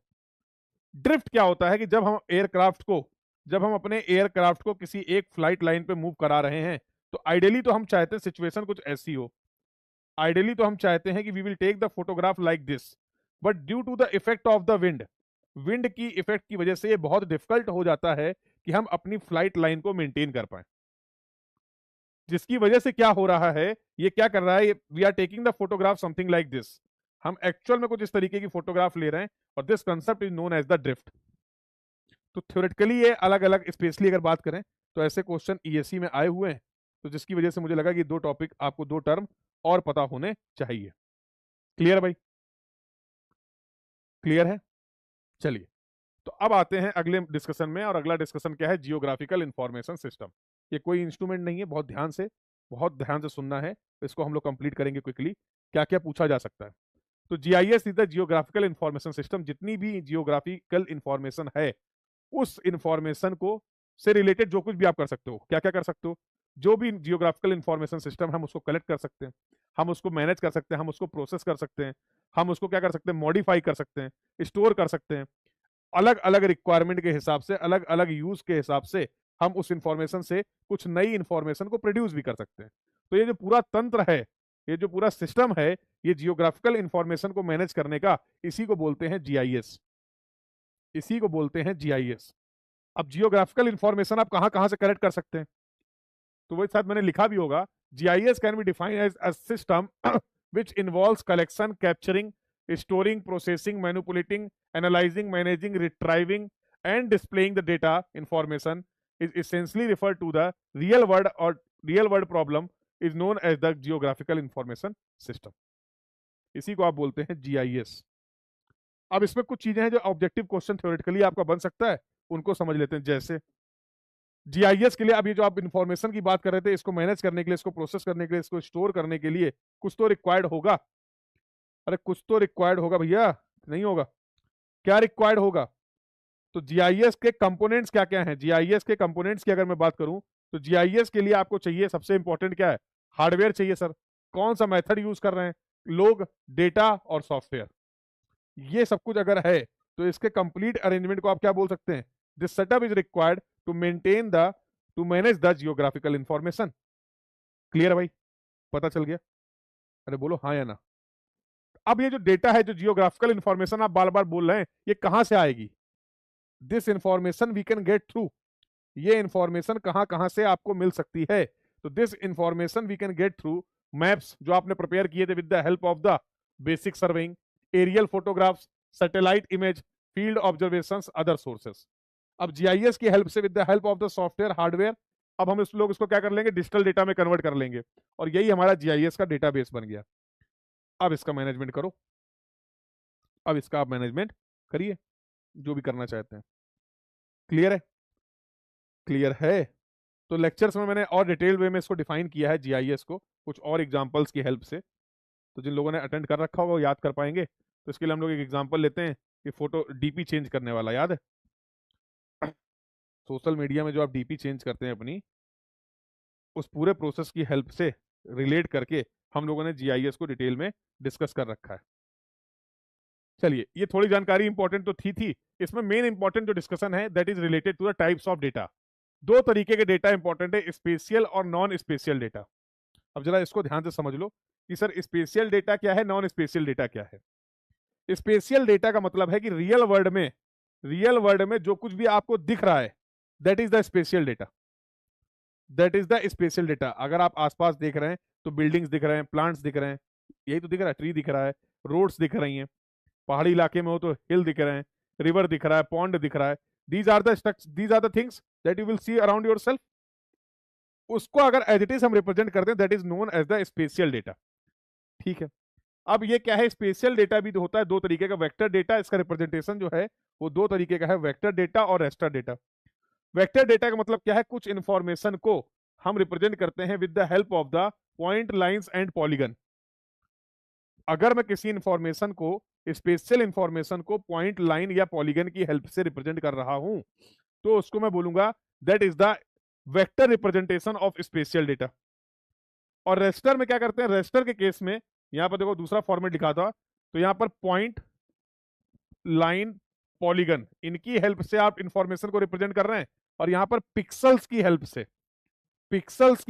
ड्रिफ्ट क्या होता है कि जब हम अपने एयरक्राफ्ट को किसी एक फ्लाइट लाइन पे मूव करा रहे हैं, तो आइडियली तो हम चाहते हैं सिचुएशन कुछ ऐसी हो, आइडियली तो हम चाहते हैं कि we will take the photograph like this, but due to the effect of the wind की इफेक्ट की वजह से ये बहुत डिफिकल्ट हो जाता है कि हम अपनी फ्लाइट लाइन को मेंटेन कर पाए। जिसकी वजह से क्या हो रहा है, ये क्या कर रहा है, we are taking the photograph something like this, हम एक्चुअल में कुछ इस तरीके की फोटोग्राफ ले रहे हैं, और this concept is known as the drift. तो थ्योरेटिकली ये अलग अलग, स्पेशली अगर बात करें तो ऐसे क्वेश्चन ईएससी में आए हुए हैं, तो जिसकी वजह से मुझे लगा कि दो टॉपिक आपको, दो टर्म और पता होने चाहिए। क्लियर है भाई? क्लियर है? चलिए, तो अब आते हैं अगले डिस्कशन में, और अगला डिस्कशन क्या है? Geographical information system. ये कोई इंस्ट्रूमेंट नहीं है, बहुत ध्यान से सुनना है, इसको हम लोग कंप्लीट करेंगे क्विकली। क्या क्या पूछा जा सकता है? तो GIS is the geographical information system. जितनी भी जियोग्राफिकल इंफॉर्मेशन है, उस इंफॉर्मेशन को से रिलेटेड जो कुछ भी आप कर सकते हो। क्या क्या कर सकते हो? जो भी जियोग्राफिकल इंफॉर्मेशन सिस्टम, हम उसको कलेक्ट कर सकते हैं, हम उसको मैनेज कर सकते हैं, हम उसको प्रोसेस कर सकते हैं, हम उसको क्या कर सकते हैं? मॉडिफाई कर सकते हैं, स्टोर कर सकते हैं। अलग अलग रिक्वायरमेंट के हिसाब से, अलग अलग यूज के हिसाब से हम उस इंफॉर्मेशन से कुछ नई इंफॉर्मेशन को प्रोड्यूस भी कर सकते हैं। तो ये जो पूरा तंत्र है, ये जो पूरा सिस्टम है, ये जियोग्राफिकल इंफॉर्मेशन को मैनेज करने का, इसी को बोलते हैं जीआईएस। इसी को बोलते हैं जीआईएस। अब जियोग्राफिकल इंफॉर्मेशन आप कहां कहां से कलेक्ट कर सकते हैं? तो वही शायद मैंने लिखा भी होगा, GIS can be defined as a system which involves collection, capturing, storing, processing, manipulating, analyzing, managing, retrieving, and displaying the data information is essentially referred to the real world or real world problem is known as the geographical information system. इसी को आप बोलते हैं जीआईएस। अब इसमें कुछ चीजें हैं जो ऑब्जेक्टिव क्वेश्चन थ्योरेटिकली आपका बन सकता है, उनको समझ लेते हैं। जैसे जीआईएस के लिए, अब ये जो आप इंफॉर्मेशन की बात कर रहे थे, इसको मैनेज करने के लिए, इसको प्रोसेस करने के लिए, इसको स्टोर करने के लिए कुछ तो रिक्वायर्ड होगा। अरे कुछ तो रिक्वायर्ड होगा भैया, नहीं होगा? क्या रिक्वायर्ड होगा? तो जीआईएस के कंपोनेंट्स क्या क्या हैं? जीआईएस के कंपोनेंट्स की अगर मैं बात करूं, तो जीआईएस के लिए आपको चाहिए, सबसे इंपॉर्टेंट क्या है? हार्डवेयर चाहिए सर। कौन सा मेथड यूज कर रहे हैं लोग? डेटा और सॉफ्टवेयर। ये सब कुछ अगर है, तो इसके कंप्लीट अरेंजमेंट को आप क्या बोल सकते हैं? This setup is required to maintain the to manage the geographical information. Clear है भाई? पता चल गया? अरे बोलो हाँ या ना। अब ये जो डेटा है, जो जियोग्राफिकल इंफॉर्मेशन आप बार बार बोल रहे हैं, ये कहां से आएगी? This information we can get through. ये इंफॉर्मेशन कहां कहां से आपको मिल सकती है? तो this information we can get through maps जो आपने प्रिपेयर किए थे with the help of the basic surveying, aerial photographs, satellite image, field observations, other sources. अब जीआईएस की हेल्प से, with the help of the software, hardware, अब हम इस लोग इसको क्या कर लेंगे? डिजिटल डेटा में कन्वर्ट कर लेंगे, और यही हमारा जीआईएस का डेटाबेस बन गया। अब इसका मैनेजमेंट करो, अब इसका आप मैनेजमेंट करिए, जो भी करना चाहते हैं। क्लियर है? क्लियर है? तो लेक्चर्स में मैंने और डिटेल वे में इसको डिफाइन किया है जीआईएस को, कुछ और एग्जांपल्स की हेल्प से। तो जिन लोगों ने अटेंड कर रखा होगा वो याद कर पाएंगे। तो इसके लिए हम लोग एक एग्जांपल लेते हैं कि फोटो डीपी चेंज करने वाला, याद है? सोशल मीडिया में जो आप डीपी चेंज करते हैं अपनी, उस पूरे प्रोसेस की हेल्प से रिलेट करके हम लोगों ने जीआईएस को डिटेल में डिस्कस कर रखा है। चलिए, ये थोड़ी जानकारी इंपॉर्टेंट तो थी। इसमें मेन इंपॉर्टेंट जो डिस्कशन है, that is related to the types of data. दो तरीके के डेटा इंपॉर्टेंट है, स्पेशियल और नॉन स्पेशियल डेटा। अब जरा इसको ध्यान से समझ लो कि सर स्पेशियल डेटा क्या है, नॉन स्पेशियल डेटा क्या है। स्पेशियल डेटा का मतलब है कि रियल वर्ल्ड में जो कुछ भी आपको दिख रहा है, that is the spatial data. That is the spatial data. अगर आप आसपास देख रहे हैं तो बिल्डिंग्स दिख रहे हैं, प्लांट्स दिख रहे हैं, यही तो दिख रहा है, ट्री दिख रहा है, रोड्स दिख रही हैं, पहाड़ी इलाके में हो तो हिल दिख रहे हैं, रिवर दिख रहा है, पॉन्ड दिख रहा है। These are the things that you will see around yourself. उसको अगर एज इट इज हम रिप्रेजेंट करते हैं, that is known as the spatial data. ठीक है? अब ये क्या है? स्पेशियल डेटा भी होता है दो तरीके का। वेक्टर डेटा, इसका रिप्रेजेंटेशन जो है वो दो तरीके का है, वेक्टर डेटा और रेस्टर डेटा। वेक्टर डेटा का मतलब क्या है? कुछ इंफॉर्मेशन को हम रिप्रेजेंट करते हैं with the help of the point, lines and polygon. अगर मैं किसी इंफॉर्मेशन को, स्पेशल इंफॉर्मेशन को पॉइंट, लाइन या पॉलीगन की हेल्प से रिप्रेजेंट कर रहा हूं, तो उसको मैं बोलूंगा that is the vector representation of spatial data. और रेस्टर में क्या करते हैं? रेस्टर के केस में यहां पर देखो दूसरा फॉर्मेट लिखा था, तो यहां पर पॉइंट, लाइन, पॉलीगन, इनकी हेल्प से आप इंफॉर्मेशन को रिप्रेजेंट कर रहे हैं, और यहां पर पिक्सल्स की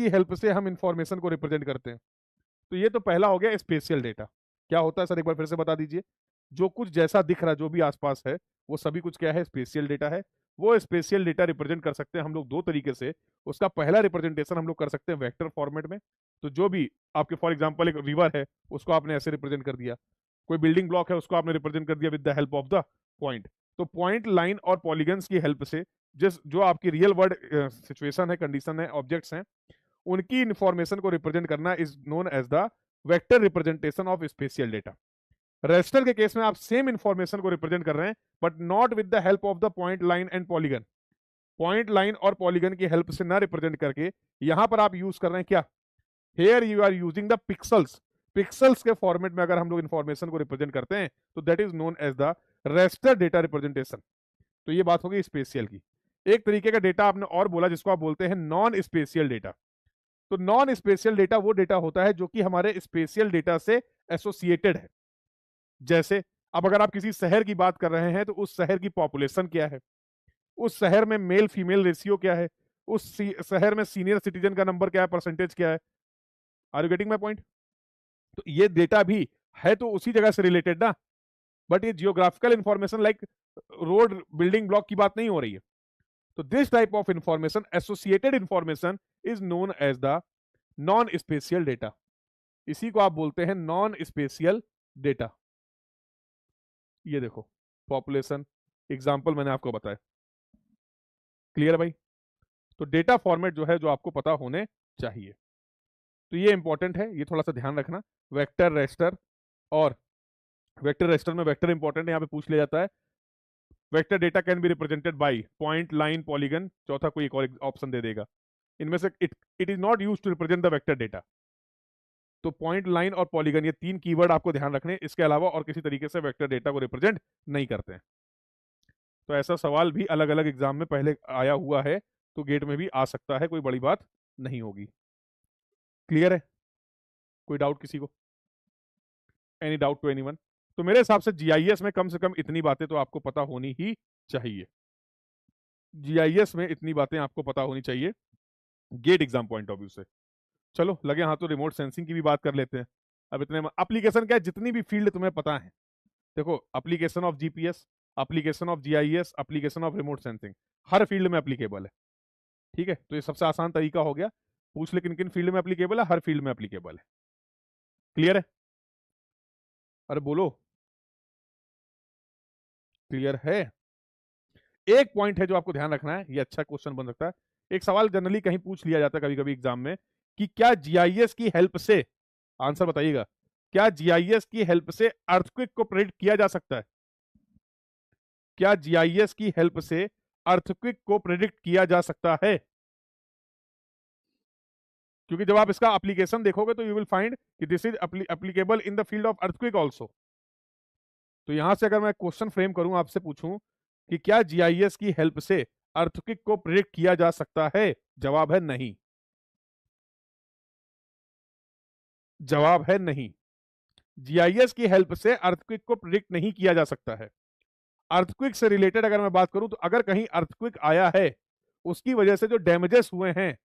हेल्प से हम इंफॉर्मेशन को रिप्रेजेंट करते हैं। तो ये तो पहला हो गया स्पेशियल डेटा। क्या होता है सर, एक बार फिर से बता दीजिए। जो कुछ जैसा दिख रहा, जो भी आसपास है, वो सभी कुछ क्या है? स्पेशियल डेटा है। वो स्पेशियल डेटा रिप्रेजेंट कर सकते हैं हम लोग दो तरीके से। उसका पहला रिप्रेजेंटेशन हम लोग कर सकते हैं वेक्टर फॉर्मेट में। तो जो भी आपके, फॉर एग्जांपल एक रिवर है, उसको आपने ऐसे रिप्रेजेंट कर दिया, कोई बिल्डिंग ब्लॉक है उसको आपने रिप्रेजेंट कर दिया with the help of the point. तो पॉइंट, लाइन और पॉलीगन्स की हेल्प से जिस जो आपकी रियल वर्ल्ड सिचुएशन है, कंडीशन है, ऑब्जेक्ट्स हैं, उनकी इंफॉर्मेशन को रिप्रेजेंट करना is known as the vector representation of spatial data. Raster के केस में आप सेम इंफॉर्मेशन को रिप्रेजेंट कर रहे हैं but not with the help of the point line and polygon. Point line और पॉलीगन की हेल्प से ना रिप्रेजेंट करके यहां पर आप यूज कर रहे हैं क्या, here you are using the pixels. Pixels के फॉर्मेट में अगर हम लोग इंफॉर्मेशन को रिप्रेजेंट करते हैं तो that is known as the raster data representation. तो ये बात होगी स्पेशियल की। एक तरीके का डेटा आपने और बोला जिसको आप बोलते हैं नॉन स्पेशियल डेटा। तो नॉन स्पेशियल डेटा वो डेटा होता है जो कि हमारे स्पेशियल डेटा से एसोसिएटेड है। जैसे अब अगर आप किसी शहर की बात कर रहे हैं तो उस शहर की पॉपुलेशन क्या है, उस शहर में मेल फीमेल रेशियो क्या है, उस शहर में सीनियर सिटीजन का नंबर क्या है, परसेंटेज क्या है। Are you getting my point? तो ये डेटा भी है तो उसी जगह से रिलेटेड ना, बट ये geographical information like road building block की बात नहीं हो रही है। तो this type of information, associated information, is known as the non spatial data. इसी को आप बोलते हैं नॉन स्पेशियल डेटा। ये देखो पॉपुलेशन एग्जांपल मैंने आपको बताया। क्लियर भाई? तो डेटा फॉर्मेट जो है जो आपको पता होने चाहिए, तो ये इंपॉर्टेंट है, ये थोड़ा सा ध्यान रखना। वेक्टर रेस्टर, और वेक्टर रेस्टर में वेक्टर इंपॉर्टेंट है, यहाँ पे पूछ लिया जाता है। Vector data can be represented by point line polygon, चौथा कोई एक और ऑप्शन दे देगा इनमें से। It is not use to represent the vector data. तो पॉइंट लाइन और पॉलीगन ये तीन कीवर्ड आपको ध्यान रखने, इसके अलावा और किसी तरीके से वेक्टर डेटा को रिप्रेजेंट नहीं करते हैं। तो ऐसा सवाल भी अलग अलग एग्जाम में पहले आया हुआ है, तो गेट में भी आ सकता है, कोई बड़ी बात नहीं होगी। क्लियर है? कोई डाउट किसी को? Any doubt to anyone? तो मेरे हिसाब से जीआईएस में कम से कम इतनी बातें तो आपको पता होनी ही चाहिए। जीआईएस में इतनी बातें आपको पता होनी चाहिए GATE exam point of view से। चलो लगे हाथ तो रिमोट सेंसिंग की भी बात कर लेते हैं। अब इतने एप्लीकेशन क्या है, जितनी भी फील्ड तुम्हें पता है, देखो application of GPS, application of GIS, application of remote sensing, her field में एप्लीकेबल है। ठीक है, तो ये सबसे आसान तरीका हो गया। पूछ ले किन किन फील्ड में एप्लीकेबल है, हर फील्ड में एप्लीकेबल है। क्लियर है? अरे बोलो, क्लियर है? एक पॉइंट है जो आपको ध्यान रखना है, ये अच्छा क्वेश्चन बन सकता है। एक सवाल जनरली कहीं पूछ लिया जाता है कभी कभी एग्जाम में कि क्या जीआईएस की हेल्प से, आंसर बताइएगा, क्या जीआईएस की हेल्प से अर्थक्वेक को प्रेडिक्ट किया जा सकता है? क्या जीआईएस की हेल्प से अर्थक्वेक को प्रेडिक्ट किया जा सकता है? क्योंकि जब आप इसका एप्लीकेशन देखोगे तो यू विल फाइंड कि this is applicable in the field of earthquake also. तो यहां से अगर मैं क्वेश्चन फ्रेम करूं, आपसे पूछूं कि क्या जीआईएस की हेल्प से अर्थक्वेक को प्रेडिक्ट किया जा सकता है, जवाब है नहीं। जवाब है नहीं। जीआईएस की हेल्प से अर्थक्वेक को प्रेडिक्ट नहीं किया जा सकता है। अर्थक्वेक से रिलेटेड अगर मैं बात करूं तो अगर कहीं अर्थक्वेक आया है, उसकी वजह से जो डैमेजेस हुए हैं,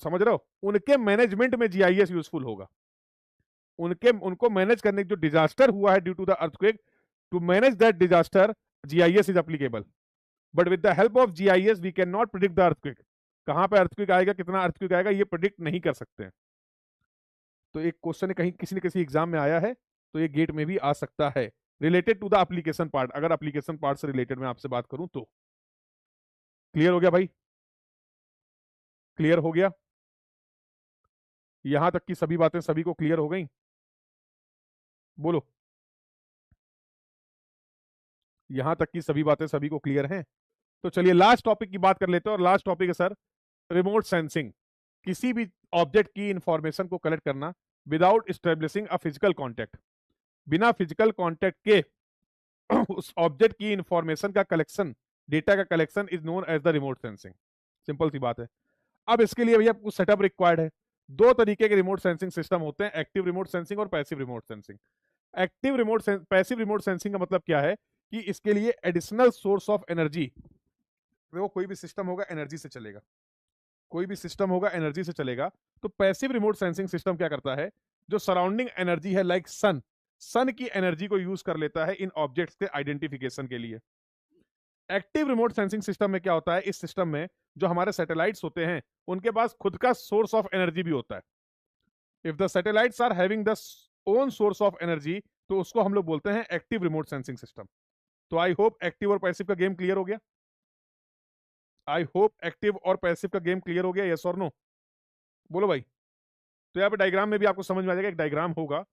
समझ रहे हो, उनके मैनेजमेंट में जीआईएस यूजफुल होगा। उनको मैनेज करने जो डिजास्टर हुआ है due to the earthquake, to manage that disaster GIS is applicable. But with the help of GIS we can not predict the earthquake. कहां पे अर्थक्वेक आएगा, कितना अर्थक्वेक आएगा, ये प्रिडिक्ट नहीं कर सकते हैं। तो एक क्वेश्चन कहीं किसी न किसी एग्जाम में आया है, तो ये गेट में भी आ सकता है related to the application part. अगर एप्लीकेशन पार्ट से रिलेटेड मैं आपसे बात करूं तो। क्लियर हो गया भाई? क्लियर हो गया? यहां तक की सभी बातें सभी को क्लियर हो गई? बोलो, यहां तक की सभी बातें सभी को क्लियर हैं? तो चलिए लास्ट टॉपिक की बात कर लेते हैं, और लास्ट टॉपिक है सर रिमोट सेंसिंग। किसी भी ऑब्जेक्ट की इंफॉर्मेशन को कलेक्ट करना without establishing a physical contact. बिना फिजिकल कॉन्टेक्ट के उस ऑब्जेक्ट की इंफॉर्मेशन का कलेक्शन, डेटा का collection is known as the remote sensing. Simple सी बात है। अब इसके लिए भैया कुछ सेटअप रिक्वायर्ड है। दो तरीके के रिमोट सेंसिंग सिस्टम होते हैं, एक्टिव रिमोट सेंसिंग और passive remote sensing. Passive remote sensing का मतलब क्या है कि इसके लिए एडिशनल सोर्स ऑफ एनर्जी, देखो कोई भी सिस्टम होगा एनर्जी से चलेगा, कोई भी सिस्टम होगा एनर्जी से चलेगा। तो पैसिव रिमोट सेंसिंग सिस्टम क्या करता है, जो सराउंडिंग एनर्जी है लाइक सन की एनर्जी को यूज कर लेता है इन ऑब्जेक्ट्स के आइडेंटिफिकेशन के लिए। एक्टिव रिमोट सेंसिंग सिस्टम में क्या होता है, इस सिस्टम में जो हमारे सैटेलाइट्स होते हैं उनके पास खुद का सोर्स ऑफ एनर्जी भी होता है। If the satellites are having the own source of energy, तो उसको हम लोग बोलते हैं एक्टिव रिमोट सेंसिंग सिस्टम। तो आई होप एक्टिव और पैसिव का गेम क्लियर हो गया। आई होप एक्टिव और पैसिव का गेम क्लियर हो गया, यस और नो? बोलो भाई। तो यहाँ पे डायग्राम में भी आपको समझ में आ जाएगा, एक डायग्राम होगा,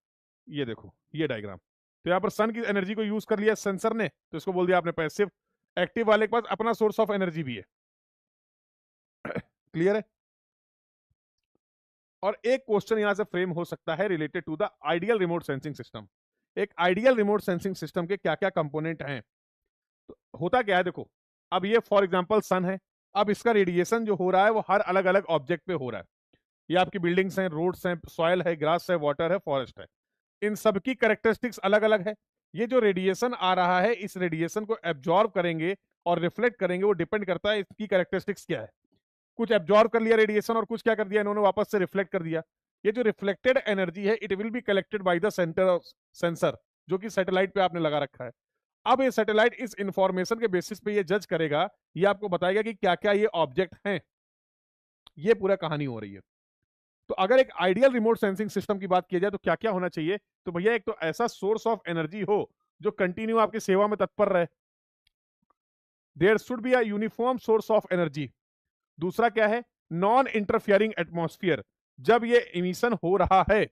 ये देखो ये डायग्राम। तो यहाँ पर सन की एनर्जी को यूज कर लिया सेंसर ने, तो इसको बोल दिया आपने पैसिव। एक्टिव वाले के पास अपना सोर्स ऑफ एनर्जी भी है। क्लियर है? और एक क्वेश्चन यहां से फ्रेम हो सकता है related to the ideal remote sensing system. एक आइडियल रिमोट सेंसिंग सिस्टम के क्या क्या कंपोनेंट हैं? तो होता क्या है देखो, अब ये फॉर एग्जांपल सन है, अब इसका रेडिएशन जो हो रहा है वो हर अलग अलग ऑब्जेक्ट पे हो रहा है। ये आपकी बिल्डिंग्स हैं, रोड्स हैं, सॉइल है, ग्रास है, वाटर है, फॉरेस्ट है, इन सब की कैरेक्टरिस्टिक्स अलग अलग है। ये जो रेडिएशन आ रहा है, इस रेडिएशन को एब्जॉर्ब करेंगे और रिफ्लेक्ट करेंगे, वो डिपेंड करता है इसकी कैरेक्टरिस्टिक्स क्या है। कुछ एब्जॉर्ब कर लिया रेडिएशन और कुछ क्या कर दिया इन्होंने, वापस से रिफ्लेक्ट कर दिया। ये जो रिफ्लेक्टेड एनर्जी है, it will be collected by the centre sensor, जो कि सैटेलाइट पे आपने लगा रखा है। अब ये सैटेलाइट इस इंफॉर्मेशन के बेसिस पे ये जज करेगा, ये आपको बताएगा कि क्या क्या ये ऑब्जेक्ट हैं। ये पूरा कहानी हो रही है। तो अगर एक आइडियल रिमोट सेंसिंग सिस्टम की बात की जाए तो क्या क्या होना चाहिए? तो भैया एक तो ऐसा सोर्स ऑफ एनर्जी हो जो कंटिन्यू आपकी सेवा में तत्पर रहे। There should be a uniform source of energy. दूसरा क्या है? Non interfering atmosphere. जब ये इमिशन हो रहा है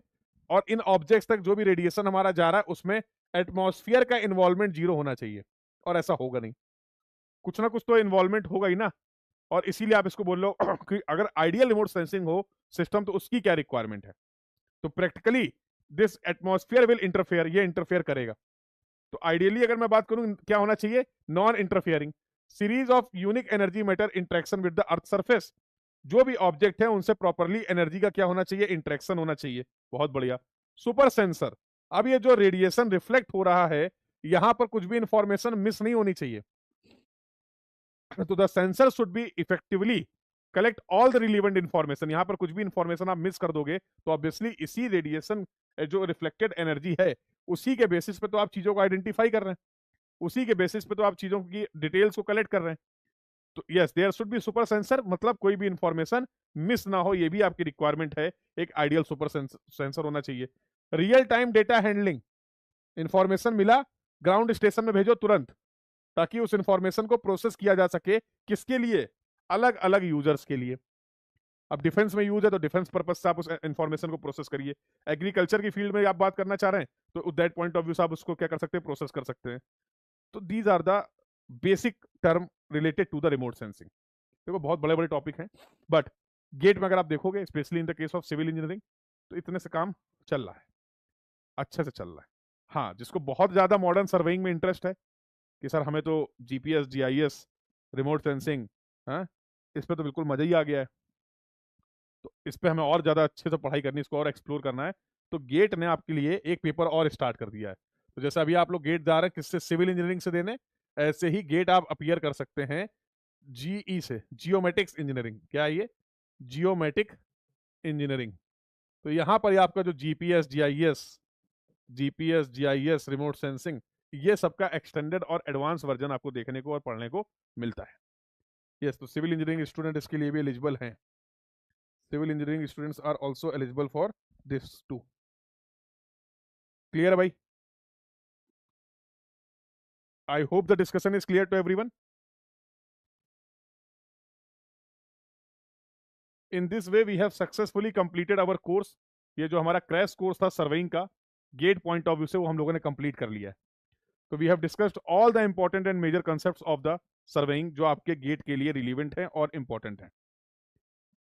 और इन ऑब्जेक्ट्स तक जो भी रेडिएशन हमारा जा रहा है, उसमें एटमॉस्फेयर का इन्वॉल्वमेंट जीरो होना चाहिए, और ऐसा होगा नहीं, कुछ ना कुछ तो इन्वॉल्वमेंट होगा ही ना। और इसीलिए आप इसको बोल लो कि अगर आइडियल रिमोट सेंसिंग हो सिस्टम तो उसकी क्या रिक्वायरमेंट है। तो practically this atmosphere will interfere, ये इंटरफेयर करेगा। तो आइडियली अगर मैं बात करूं क्या होना चाहिए? Non interfering series of unique energy matter interaction with the earth surface. जो भी ऑब्जेक्ट है उनसे प्रॉपरली एनर्जी का क्या होना चाहिए? इंटरेक्शन होना चाहिए। बहुत बढ़िया। Super sensor. अब ये जो रेडिएशन रिफ्लेक्ट हो रहा है, यहां पर कुछ भी इंफॉर्मेशन मिस नहीं होनी चाहिए। तो the sensor should be effectively collect all the relevant information. यहां पर कुछ भी इंफॉर्मेशन आप मिस कर दोगे तो ऑब्वियसली इसी रेडिएशन जो रिफ्लेक्टेड एनर्जी है, उसी के बेसिस पे तो आप चीजों को आइडेंटिफाई कर रहे हैं, उसी के बेसिस पे तो आप चीजों की डिटेल्स को कलेक्ट कर रहे हैं। तो yes, there should be super sensor, मतलब कोई भी इंफॉर्मेशन मिस ना हो, ये भी आपकी रिक्वायरमेंट है। एक आइडियल सुपर सेंसर होना चाहिए। Real time data handling. Information मिला, ग्राउंड स्टेशन में भेजो तुरंत, ताकि उस इंफॉर्मेशन को प्रोसेस किया जा सके। किसके लिए? अलग अलग यूजर्स के लिए। अब डिफेंस में यूज है तो डिफेंस पर्पज से आप उस इंफॉर्मेशन को प्रोसेस करिए। एग्रीकल्चर की फील्ड में आप बात करना चाह रहे हैं तो दैट पॉइंट ऑफ व्यू से आप उसको क्या कर सकते हैं? प्रोसेस कर सकते हैं। तो these are the basic term related to the remote sensing. देखो बहुत बड़े बड़े टॉपिक हैं, बट गेट में अगर आप देखोगे, specially in the case of civil engineering, तो इतने से काम चल रहा है, अच्छे से चल रहा है। हाँ, जिसको बहुत ज्यादा मॉडर्न सर्वेइंग में इंटरेस्ट है कि सर हमें तो जीपीएस, जीआईएस, रिमोट सेंसिंग, हाँ, इस पे तो बिल्कुल मजा ही आ गया है, तो इस पे हमें और ज्यादा अच्छे से पढ़ाई करनी, इसको और एक्सप्लोर करना है, तो गेट ने आपके लिए एक पेपर और स्टार्ट कर दिया है। तो जैसे अभी आप लोग गेट जा रहे हैं किससे? सिविल इंजीनियरिंग से देने, ऐसे ही गेट आप अपीयर कर सकते हैं जीई से, जियोमेटिक्स इंजीनियरिंग। क्या है ये? जियोमेटिक इंजीनियरिंग। तो यहाँ पर आपका जो जीपीएस जीआईएस, रिमोट सेंसिंग, ये सबका एक्सटेंडेड और एडवांस वर्जन आपको देखने को और पढ़ने को मिलता है। यस, तो सिविल इंजीनियरिंग स्टूडेंट इसके लिए भी एलिजिबल हैं। Civil engineering students are also eligible for this too. Clear है भाई? I hope the discussion is clear to everyone. In this way we have successfully completed our course. ये जो हमारा क्रैश कोर्स था सर्वेइंग का, गेट पॉइंट ऑफ व्यू से, वो हम लोगों ने कंप्लीट कर लिया है। तो we have discussed all the important and major concepts of the surveying, जो आपके गेट के लिए रिलीवेंट हैं और इंपॉर्टेंट हैं।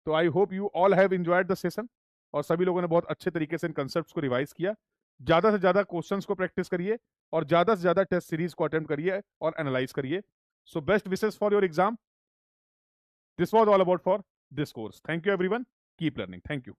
तो I hope you all have enjoyed the session, और सभी लोगों ने बहुत अच्छे तरीके से इन कंसेप्ट्स को रिवाइज किया। ज्यादा से ज्यादा क्वेश्चंस को प्रैक्टिस करिए और ज्यादा से ज्यादा टेस्ट सीरीज को अटेम्प्ट करिए और एनालाइज करिए। So best wishes for your exam. This was all about for this course. Thank you everyone, keep learning. Thank you.